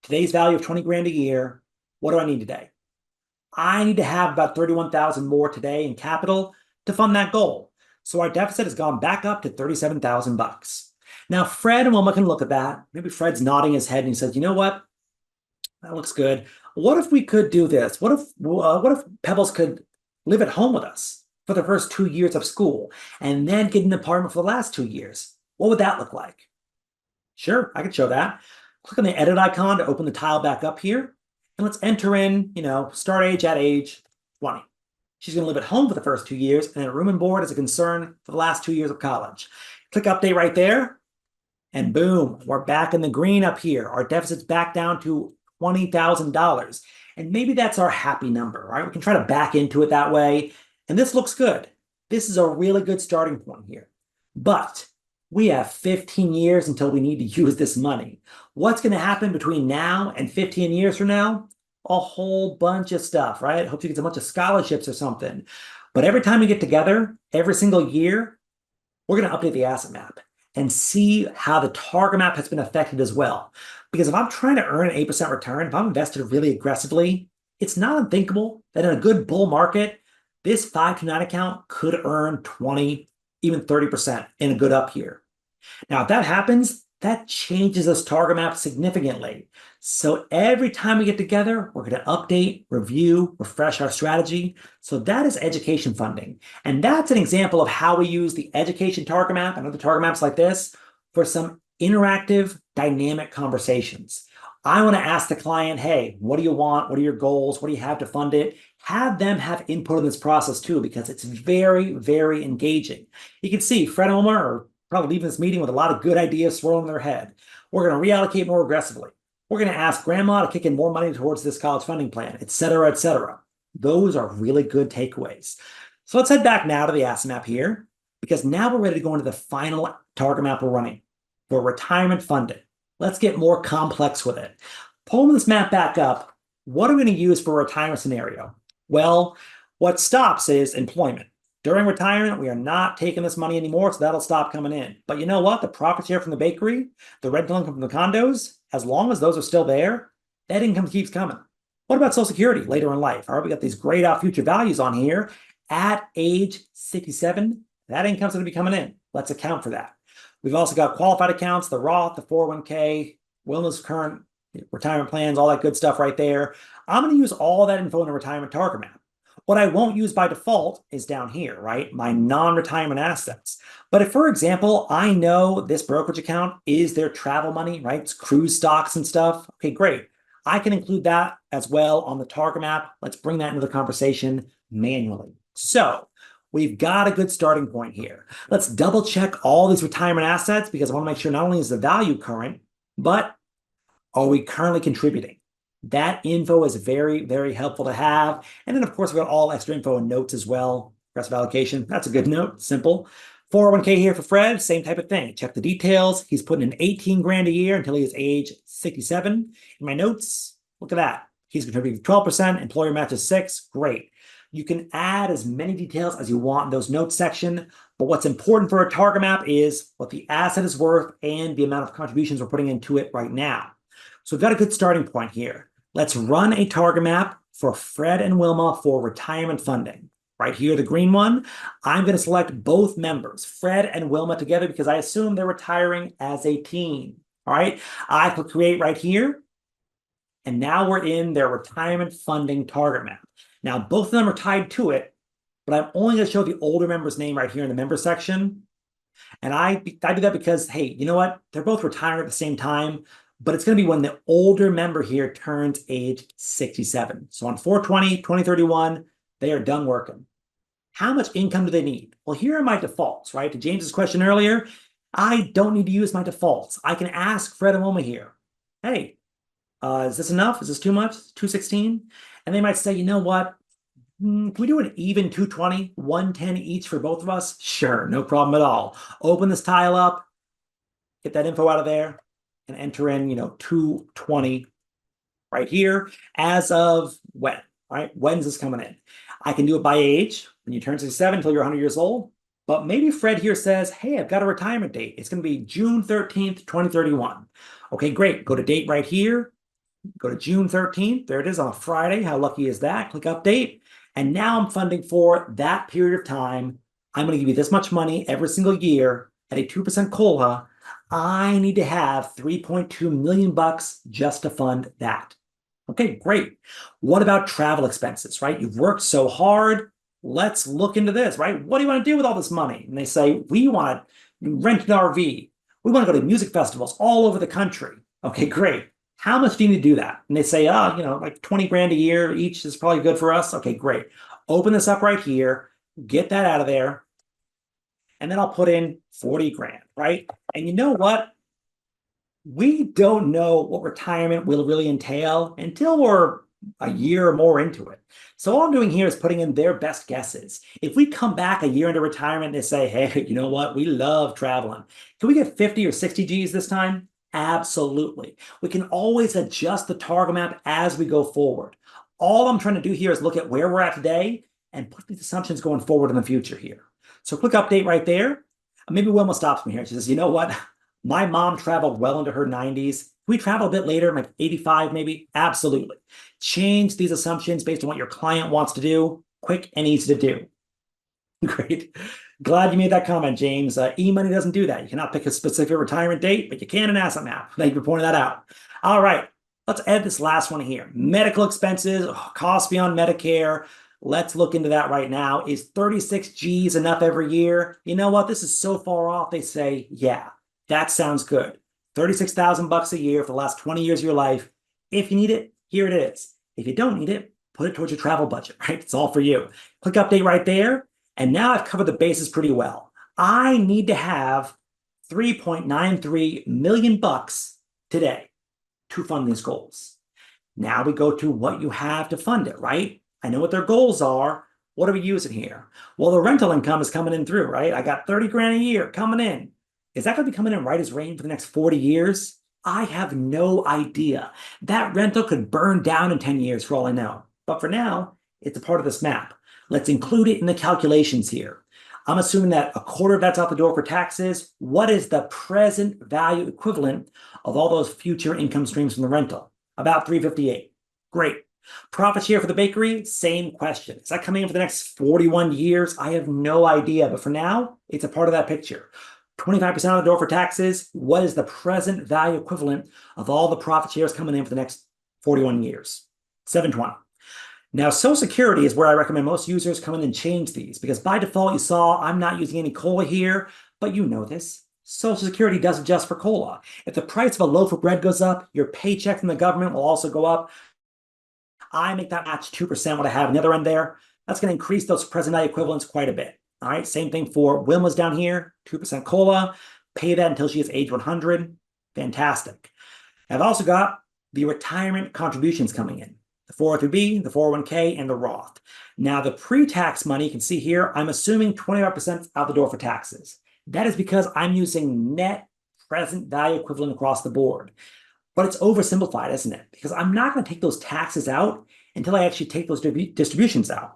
today's value of 20 grand a year. What do I need today? I need to have about 31,000 more today in capital to fund that goal. So our deficit has gone back up to 37,000 bucks. Now, Fred and Wilma can look at that. Maybe Fred's nodding his head and he says, you know what? That looks good. What if we could do this? What if Pebbles could live at home with us for the first 2 years of school and then get an apartment for the last 2 years? What would that look like? Sure, I could show that. Click on the edit icon to open the tile back up here. And let's enter in, start age at age 20. She's going to live at home for the first 2 years, and then room and board is a concern for the last 2 years of college. Click update right there, and boom, we're back in the green up here. Our deficit's back down to $20,000. And maybe that's our happy number, right? We can try to back into it that way. And this looks good. This is a really good starting point here. But we have 15 years until we need to use this money. What's going to happen between now and 15 years from now? A whole bunch of stuff, right? Hope you get a bunch of scholarships or something. But every time we get together, every single year, we're going to update the asset map and see how the target map has been affected as well. Because if I'm trying to earn an 8% return, if I'm invested really aggressively, it's not unthinkable that in a good bull market, this 529 account could earn 20, even 30% in a good up year. Now, if that happens, that changes this target map significantly. So every time we get together, we're going to update, review, refresh our strategy. So that is education funding. And that's an example of how we use the education target map and other target maps like this for some interactive, dynamic conversations. I want to ask the client, hey, what do you want? What are your goals? What do you have to fund it? Have them have input in this process too, because it's very, very engaging. You can see Fred and Wilma are probably leaving this meeting with a lot of good ideas swirling in their head. We're going to reallocate more aggressively. We're going to ask grandma to kick in more money towards this college funding plan, et cetera, et cetera. Those are really good takeaways. So let's head back now to the asset map here, because now we're ready to go into the final target map we're running for retirement funding. Let's get more complex with it. Pulling this map back up, what are we going to use for a retirement scenario? Well, what stops is employment. During retirement, we are not taking this money anymore, so that'll stop coming in. But you know what? The profit share from the bakery, the rental income from the condos, as long as those are still there, that income keeps coming. What about Social Security later in life? All right, we got these grayed out future values on here. At age 67, that income's going to be coming in. Let's account for that. We've also got qualified accounts, the Roth, the 401k, Wilma's current retirement plans, all that good stuff right there. I'm going to use all that info in a retirement target map. What I won't use by default is down here, right? My non-retirement assets. But if, for example, I know this brokerage account is their travel money, right? It's cruise stocks and stuff. Okay, great. I can include that as well on the target map. Let's bring that into the conversation manually. So we've got a good starting point here. Let's double check all these retirement assets because I want to make sure not only is the value current, but are we currently contributing? That info is very, very helpful to have. And then, of course, we've got all extra info and notes as well. Progressive allocation, that's a good note, simple. 401k here for Fred, same type of thing. Check the details. He's putting in 18 grand a year until he is age 67. In my notes, look at that. He's contributing 12%, employer matches 6%. Great. You can add as many details as you want in those notes section, but what's important for a target map is what the asset is worth and the amount of contributions we're putting into it right now. So we've got a good starting point here. Let's run a target map for Fred and Wilma for retirement funding. Right here, the green one, I'm going to select both members, Fred and Wilma together, because I assume they're retiring as a team. All right, I click create right here. And now we're in their retirement funding target map. Now, both of them are tied to it, but I'm only going to show the older member's name right here in the member section. And I do that because, hey, you know what? They're both retiring at the same time, but it's going to be when the older member here turns age 67. So on 4/20/2031, they are done working. How much income do they need? Well, here are my defaults, right? To James's question earlier, I don't need to use my defaults. I can ask Fred and Wilma here, hey, is this enough? Is this too much? 216? And they might say, you know what? Can we do an even 220, 110 each for both of us? Sure, no problem at all. Open this tile up, get that info out of there, and enter in, 220 right here as of when, right? When's this coming in? I can do it by age, when you turn 67 until you're 100 years old. But maybe Fred here says, hey, I've got a retirement date. It's going to be June 13th, 2031. Okay, great. Go to date right here. Go to June 13th. There it is on a Friday. How lucky is that? Click update. And now I'm funding for that period of time. I'm going to give you this much money every single year at a 2% COLA. I need to have 3.2 million bucks just to fund that. Okay, great. What about travel expenses, right? You've worked so hard. Let's look into this, right? What do you want to do with all this money? And they say, we want to rent an RV. We want to go to music festivals all over the country. Okay, great. How much do you need to do that? And they say, like 20 grand a year each is probably good for us. Okay, great. Open this up right here, get that out of there. And then I'll put in 40 grand, right? And you know what? We don't know what retirement will really entail until we're a year or more into it. So all I'm doing here is putting in their best guesses. If we come back a year into retirement and they say, hey, you know what? We love traveling. Can we get 50 or 60 G's this time? Absolutely. We can always adjust the target map as we go forward. All I'm trying to do here is look at where we're at today and put these assumptions going forward in the future here. So click update right there. Maybe Wilma stops me here. She says, you know what? My mom traveled well into her 90s. We travel a bit later, like 85 maybe? Absolutely. Change these assumptions based on what your client wants to do. Quick and easy to do. Great. Glad you made that comment, James. eMoney doesn't do that. You cannot pick a specific retirement date, but you can an asset map. Thank you for pointing that out. All right. Let's add this last one here. Medical expenses, costs beyond Medicare. Let's look into that right now. Is 36 G's enough every year? You know what? This is so far off. They say, yeah. That sounds good. 36,000 bucks a year for the last 20 years of your life. If you need it, here it is. If you don't need it, put it towards your travel budget, right? It's all for you. Click update right there. And now I've covered the bases pretty well. I need to have 3.93 million bucks today to fund these goals. Now we go to what you have to fund it, right? I know what their goals are. What are we using here? Well, the rental income is coming in through, right? I got 30 grand a year coming in. Is that going to be coming in right as rain for the next 40 years? I have no idea. That rental could burn down in 10 years for all I know. But for now, it's a part of this map. Let's include it in the calculations here. I'm assuming that a quarter of that's out the door for taxes. What is the present value equivalent of all those future income streams from the rental? About 358. Great. Profit share for the bakery, same question. Is that coming in for the next 41 years? I have no idea. But for now, it's a part of that picture. 25% on the door for taxes. What is the present value equivalent of all the profit shares coming in for the next 41 years? 720. Now, Social Security is where I recommend most users come in and change these because by default, you saw I'm not using any COLA here, but you know this. Social Security does adjust for COLA. If the price of a loaf of bread goes up, your paycheck from the government will also go up. I make that match 2% what I have on the other end there. That's going to increase those present value equivalents quite a bit. All right, same thing for Wilma's down here, 2% COLA. Pay that until she is age 100. Fantastic. I've also got the retirement contributions coming in, the 403B, the 401k, and the Roth. Now, the pre-tax money, you can see here, I'm assuming 25% out the door for taxes. That is because I'm using net present value equivalent across the board. But it's oversimplified, isn't it? Because I'm not going to take those taxes out until I actually take those distributions out.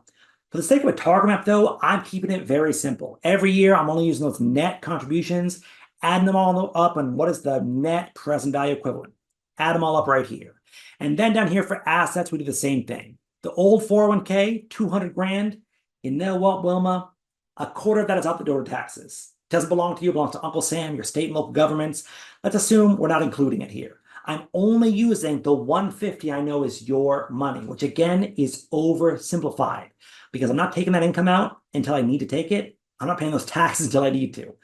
For the sake of a target map, though, I'm keeping it very simple. Every year, I'm only using those net contributions, adding them all up, and what is the net present value equivalent? Add them all up right here. And then down here for assets, we do the same thing. The old 401k, 200 grand. You know what, Wilma? A quarter of that is out the door to taxes. It doesn't belong to you, it belongs to Uncle Sam, your state and local governments. Let's assume we're not including it here. I'm only using the 150 I know is your money, which again is oversimplified because I'm not taking that income out until I need to take it. I'm not paying those taxes until I need to.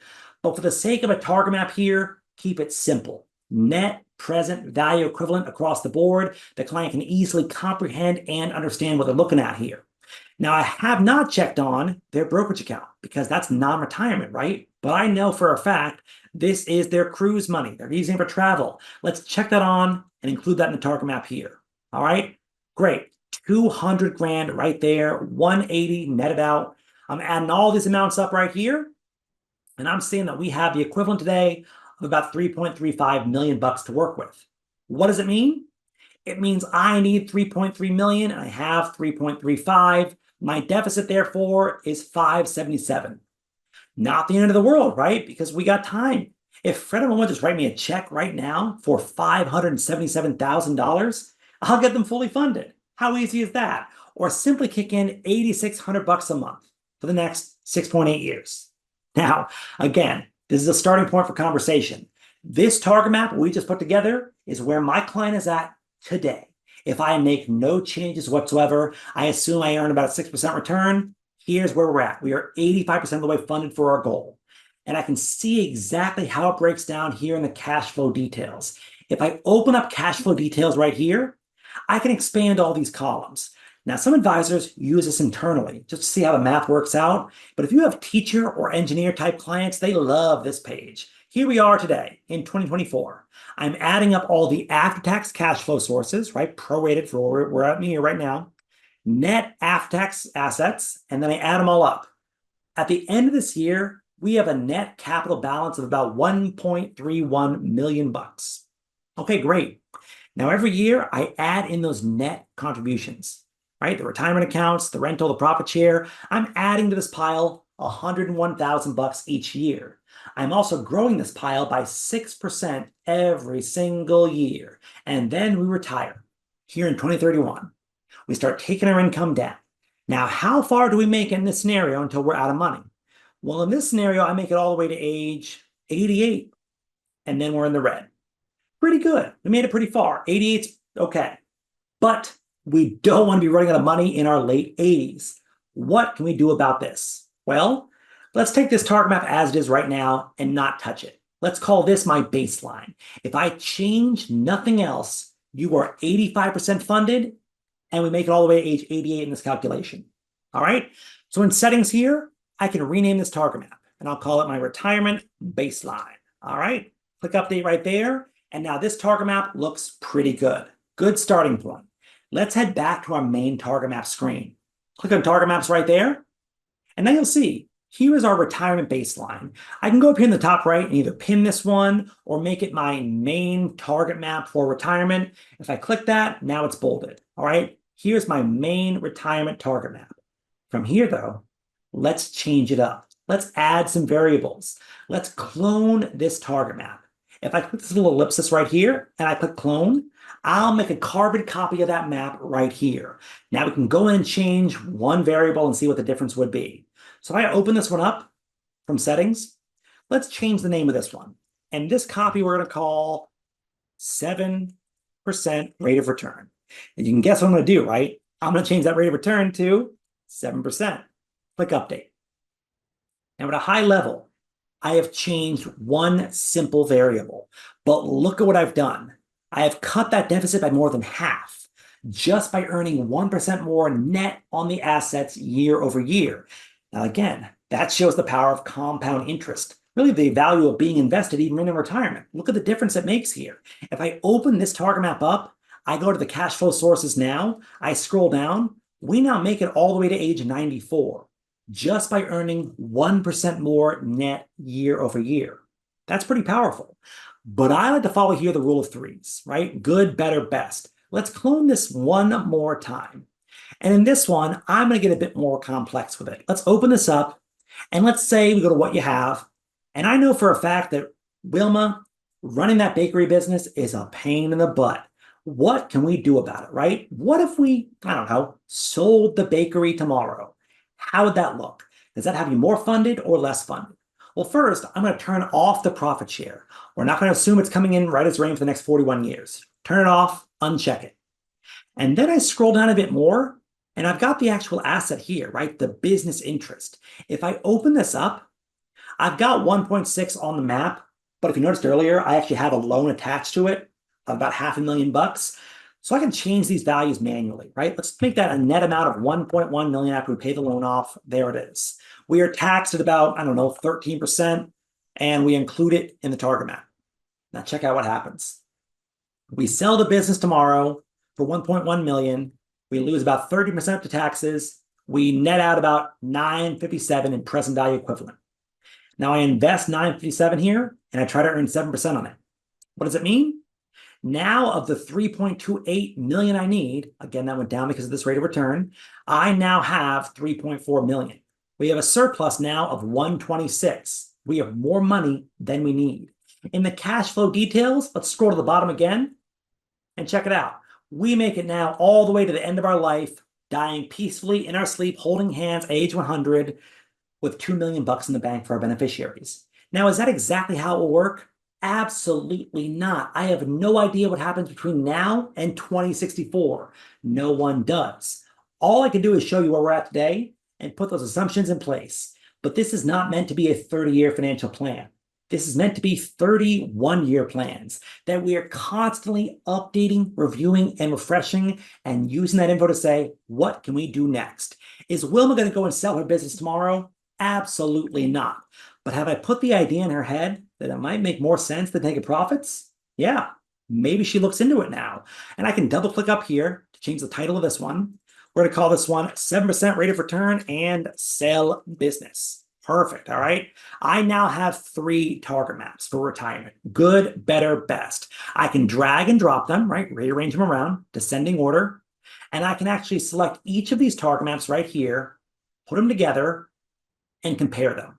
But for the sake of a target map here, keep it simple. Net present value equivalent across the board. The client can easily comprehend and understand what they're looking at here. Now, I have not checked on their brokerage account because that's non-retirement, right? But I know for a fact this is their cruise money. They're using it for travel. Let's check that on and include that in the target map here. All right, great. 200 grand right there, 180 netted out. I'm adding all these amounts up right here. And I'm seeing that we have the equivalent today of about 3.35 million bucks to work with. What does it mean? It means I need 3.3 million and I have 3.35. My deficit, therefore, is 577. Not the end of the world, right? Because we got time. If Fred and Wilma just write me a check right now for $577,000, I'll get them fully funded. How easy is that? Or simply kick in 8,600 bucks a month for the next 6.8 years. Now, again, this is a starting point for conversation. This target map we just put together is where my client is at today. If I make no changes whatsoever, I assume I earn about a 6% return. Here's where we're at. We are 85% of the way funded for our goal. And I can see exactly how it breaks down here in the cash flow details. If I open up cash flow details right here, I can expand all these columns. Now, some advisors use this internally just to see how the math works out. But if you have teacher or engineer type clients, they love this page. Here we are today in 2024. I'm adding up all the after-tax cash flow sources, right? Prorated for where we're at here right now. Net after-tax assets, and then I add them all up. At the end of this year, we have a net capital balance of about 1.31 million bucks. Okay, great. Now, every year I add in those net contributions, right? The retirement accounts, the rental, the profit share. I'm adding to this pile 101,000 bucks each year. I'm also growing this pile by 6% every single year. And then we retire here in 2031. We start taking our income down. Now, how far do we make in this scenario until we're out of money? Well, in this scenario, I make it all the way to age 88, and then we're in the red. Pretty good. We made it pretty far. 88's okay. But we don't want to be running out of money in our late 80s. What can we do about this? Well, let's take this target map as it is right now and not touch it. Let's call this my baseline. If I change nothing else, you are 85% funded, and we make it all the way to age 88 in this calculation. All right? So in settings here, I can rename this target map, and I'll call it my retirement baseline. All right? Click update right there, and now this target map looks pretty good. Good starting point. Let's head back to our main target map screen. Click on target maps right there, and now you'll see here is our retirement baseline. I can go up here in the top right and either pin this one or make it my main target map for retirement. If I click that, now it's bolded. All right, here's my main retirement target map. From here, though, let's change it up. Let's add some variables. Let's clone this target map. If I click this little ellipsis right here and I click clone, I'll make a carbon copy of that map right here. Now we can go in and change one variable and see what the difference would be. So if I open this one up from settings, let's change the name of this one. And this copy we're going to call 7% rate of return. And you can guess what I'm going to do, right? I'm going to change that rate of return to 7%. Click update. Now at a high level, I have changed one simple variable, but look at what I've done. I have cut that deficit by more than half. just by earning 1% more net on the assets year over year. Now, again, that shows the power of compound interest, really the value of being invested even in retirement. Look at the difference it makes here. If I open this target map up, I go to the cash flow sources now, I scroll down, we now make it all the way to age 94, just by earning 1% more net year over year. That's pretty powerful. But I like to follow here the rule of threes, right? Good, better, best. Let's clone this one more time. And in this one, I'm going to get a bit more complex with it. Let's open this up, and let's say we go to what you have. And I know for a fact that Wilma, running that bakery business is a pain in the butt. What can we do about it, right? What if we, I don't know, sold the bakery tomorrow? How would that look? Does that have you more funded or less funded? Well, first, I'm going to turn off the profit share. We're not going to assume it's coming in right as rain for the next 41 years. Turn it off, uncheck it. And then I scroll down a bit more, and I've got the actual asset here, right? The business interest. If I open this up, I've got 1.6 on the map, but if you noticed earlier, I actually have a loan attached to it of about $500,000. So I can change these values manually, right? Let's make that a net amount of 1.1 million after we pay the loan off. There it is. We are taxed at about, 13%, and we include it in the target map. Now check out what happens. We sell the business tomorrow for 1.1 million. We lose about 30% to taxes. We net out about 957 in present value equivalent. Now I invest 957 here, and I try to earn 7% on it. What does it mean? Now of the 3.28 million I need, again, that went down because of this rate of return, I now have 3.4 million. We have a surplus now of 126. We have more money than we need. In the cash flow details, let's scroll to the bottom again and check it out. We make it now all the way to the end of our life, dying peacefully in our sleep, holding hands at age 100 with $2 million in the bank for our beneficiaries. Now, is that exactly how it will work? Absolutely not. I have no idea what happens between now and 2064. No one does. All I can do is show you where we're at today and put those assumptions in place. But this is not meant to be a 30-year financial plan. This is meant to be 31-year plans that we are constantly updating, reviewing, and refreshing, and using that info to say, what can we do next? Is Wilma going to go and sell her business tomorrow? Absolutely not. But have I put the idea in her head that it might make more sense than taking profits? Yeah, maybe she looks into it now. And I can double click up here to change the title of this one. We're going to call this one 7% rate of return and sell business. Perfect. All right. I now have 3 target maps for retirement. Good, better, best. I can drag and drop them, right? Rearrange them around, descending order. And I can actually select each of these target maps right here, put them together, and compare them.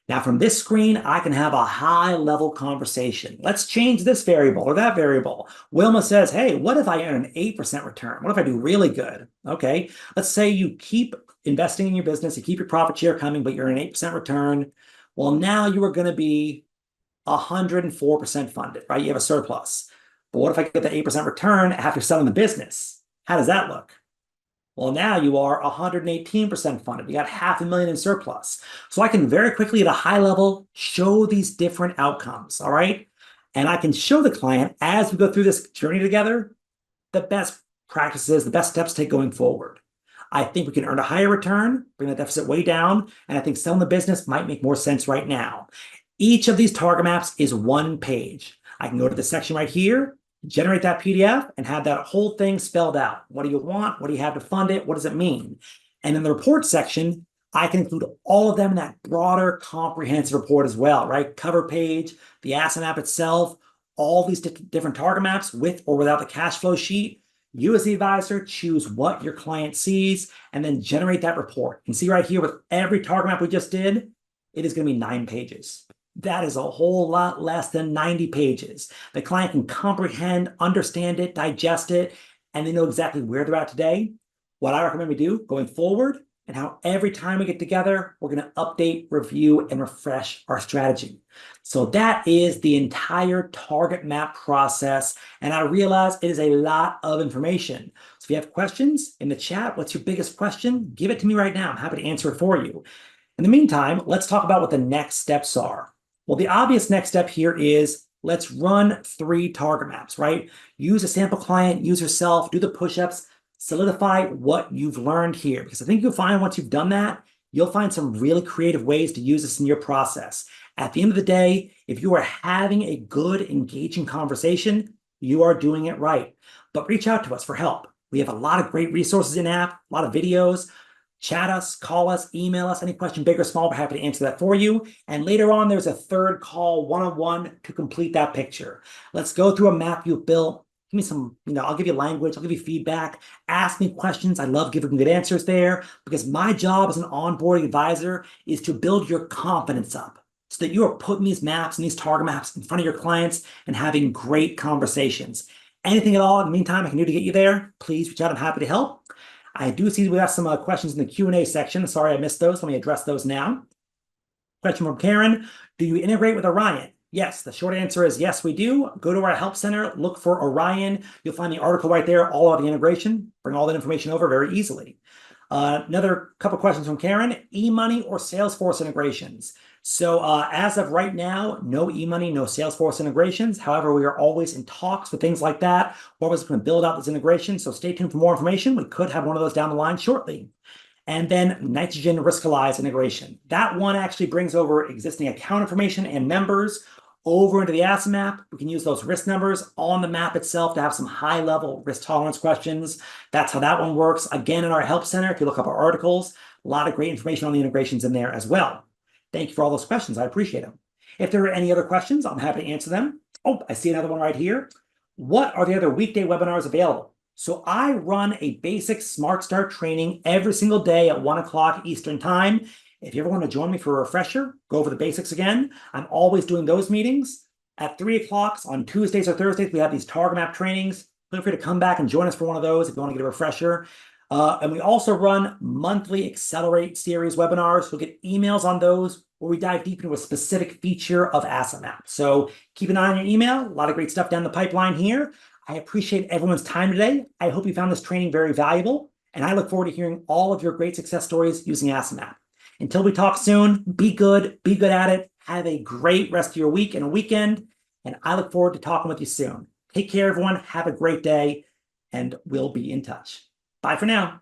Now from this screen, I can have a high-level conversation. Let's change this variable or that variable. Wilma says, hey, what if I earn an 8% return? What if I do really good? Okay, let's say you keep investing in your business, you keep your profit share coming, but you're an 8% return. Well, now you are going to be 104% funded, right? You have a surplus. But what if I get the 8% return after selling the business? How does that look? Well, now you are 118% funded. You got $500,000 in surplus. So I can very quickly at a high level show these different outcomes, all right? And I can show the client as we go through this journey together, the best practices, the best steps to take going forward. I think we can earn a higher return, bring the deficit way down, and I think selling the business might make more sense right now. Each of these target maps is 1 page. I can go to the section right here, generate that PDF, and have that whole thing spelled out. What do you want? What do you have to fund it? What does it mean? And in the report section, I can include all of them in that broader comprehensive report as well, right? Cover page, the asset map itself, all these different target maps with or without the cash flow sheet. You as the advisor choose what your client sees and then generate that report. You can see right here with every target map we just did, it is going to be 9 pages. That is a whole lot less than 90 pages. The client can comprehend, understand it, digest it, and they know exactly where they're at today. What I recommend we do going forward, and how every time we get together, we're going to update, review, and refresh our strategy. So that is the entire target map process. And I realize it is a lot of information. So if you have questions in the chat, what's your biggest question? Give it to me right now. I'm happy to answer it for you. In the meantime, let's talk about what the next steps are. Well, the obvious next step here is Let's run 3 target maps, right? Use a sample client, use yourself, do the push-ups, solidify what you've learned here. Because I think you'll find once you've done that, you'll find some really creative ways to use this in your process. At the end of the day, if you are having a good, engaging conversation, you are doing it right. But reach out to us for help. We have a lot of great resources in app, a lot of videos. Chat us, call us, email us, any question, big or small, we're happy to answer that for you. And later on, there's a third call one-on-one to complete that picture. Let's go through a map you've built. Give me some, I'll give you language, I'll give you feedback, ask me questions. I love giving good answers there because my job as an onboarding advisor is to build your confidence up so that you are putting these maps and these target maps in front of your clients and having great conversations. Anything at all in the meantime I can do to get you there, please reach out. I'm happy to help. I do see we have some questions in the Q&A section. Sorry, I missed those. Let me address those now. Question from Karen. Do you integrate with Orion? Yes, the short answer is yes, we do. Go to our help center, look for Orion. You'll find the article right there, all of the integration. Bring all that information over very easily. Another couple questions from Karen. eMoney or Salesforce integrations? So as of right now, no eMoney, no Salesforce integrations. However, we are always in talks with things like that. We're always going to build out this integration. So stay tuned for more information. We could have one of those down the line shortly. And then Nitrogen Riskalyze integration. That one actually brings over existing account information and members over into the asset map. We can use those risk numbers on the map itself to have some high-level risk tolerance questions. That's how that one works. Again, in our help center, if you look up our articles, a lot of great information on the integrations in there as well. Thank you for all those questions. I appreciate them. If there are any other questions, I'm happy to answer them. Oh, I see another one right here. What are the other weekday webinars available? So I run a basic Smart Start training every single day at 1 o'clock Eastern time. If you ever want to join me for a refresher, go over the basics again. I'm always doing those meetings. At 3 o'clock on Tuesdays or Thursdays, we have these target map trainings. Feel free to come back and join us for one of those if you want to get a refresher. And we also run monthly Accelerate series webinars. You'll get emails on those where we dive deep into a specific feature of Asset Map. So keep an eye on your email. A lot of great stuff down the pipeline here. I appreciate everyone's time today. I hope you found this training very valuable, and I look forward to hearing all of your great success stories using Asset Map. Until we talk soon, be good at it. Have a great rest of your week and a weekend, and I look forward to talking with you soon. Take care, everyone. Have a great day, and we'll be in touch. Bye for now.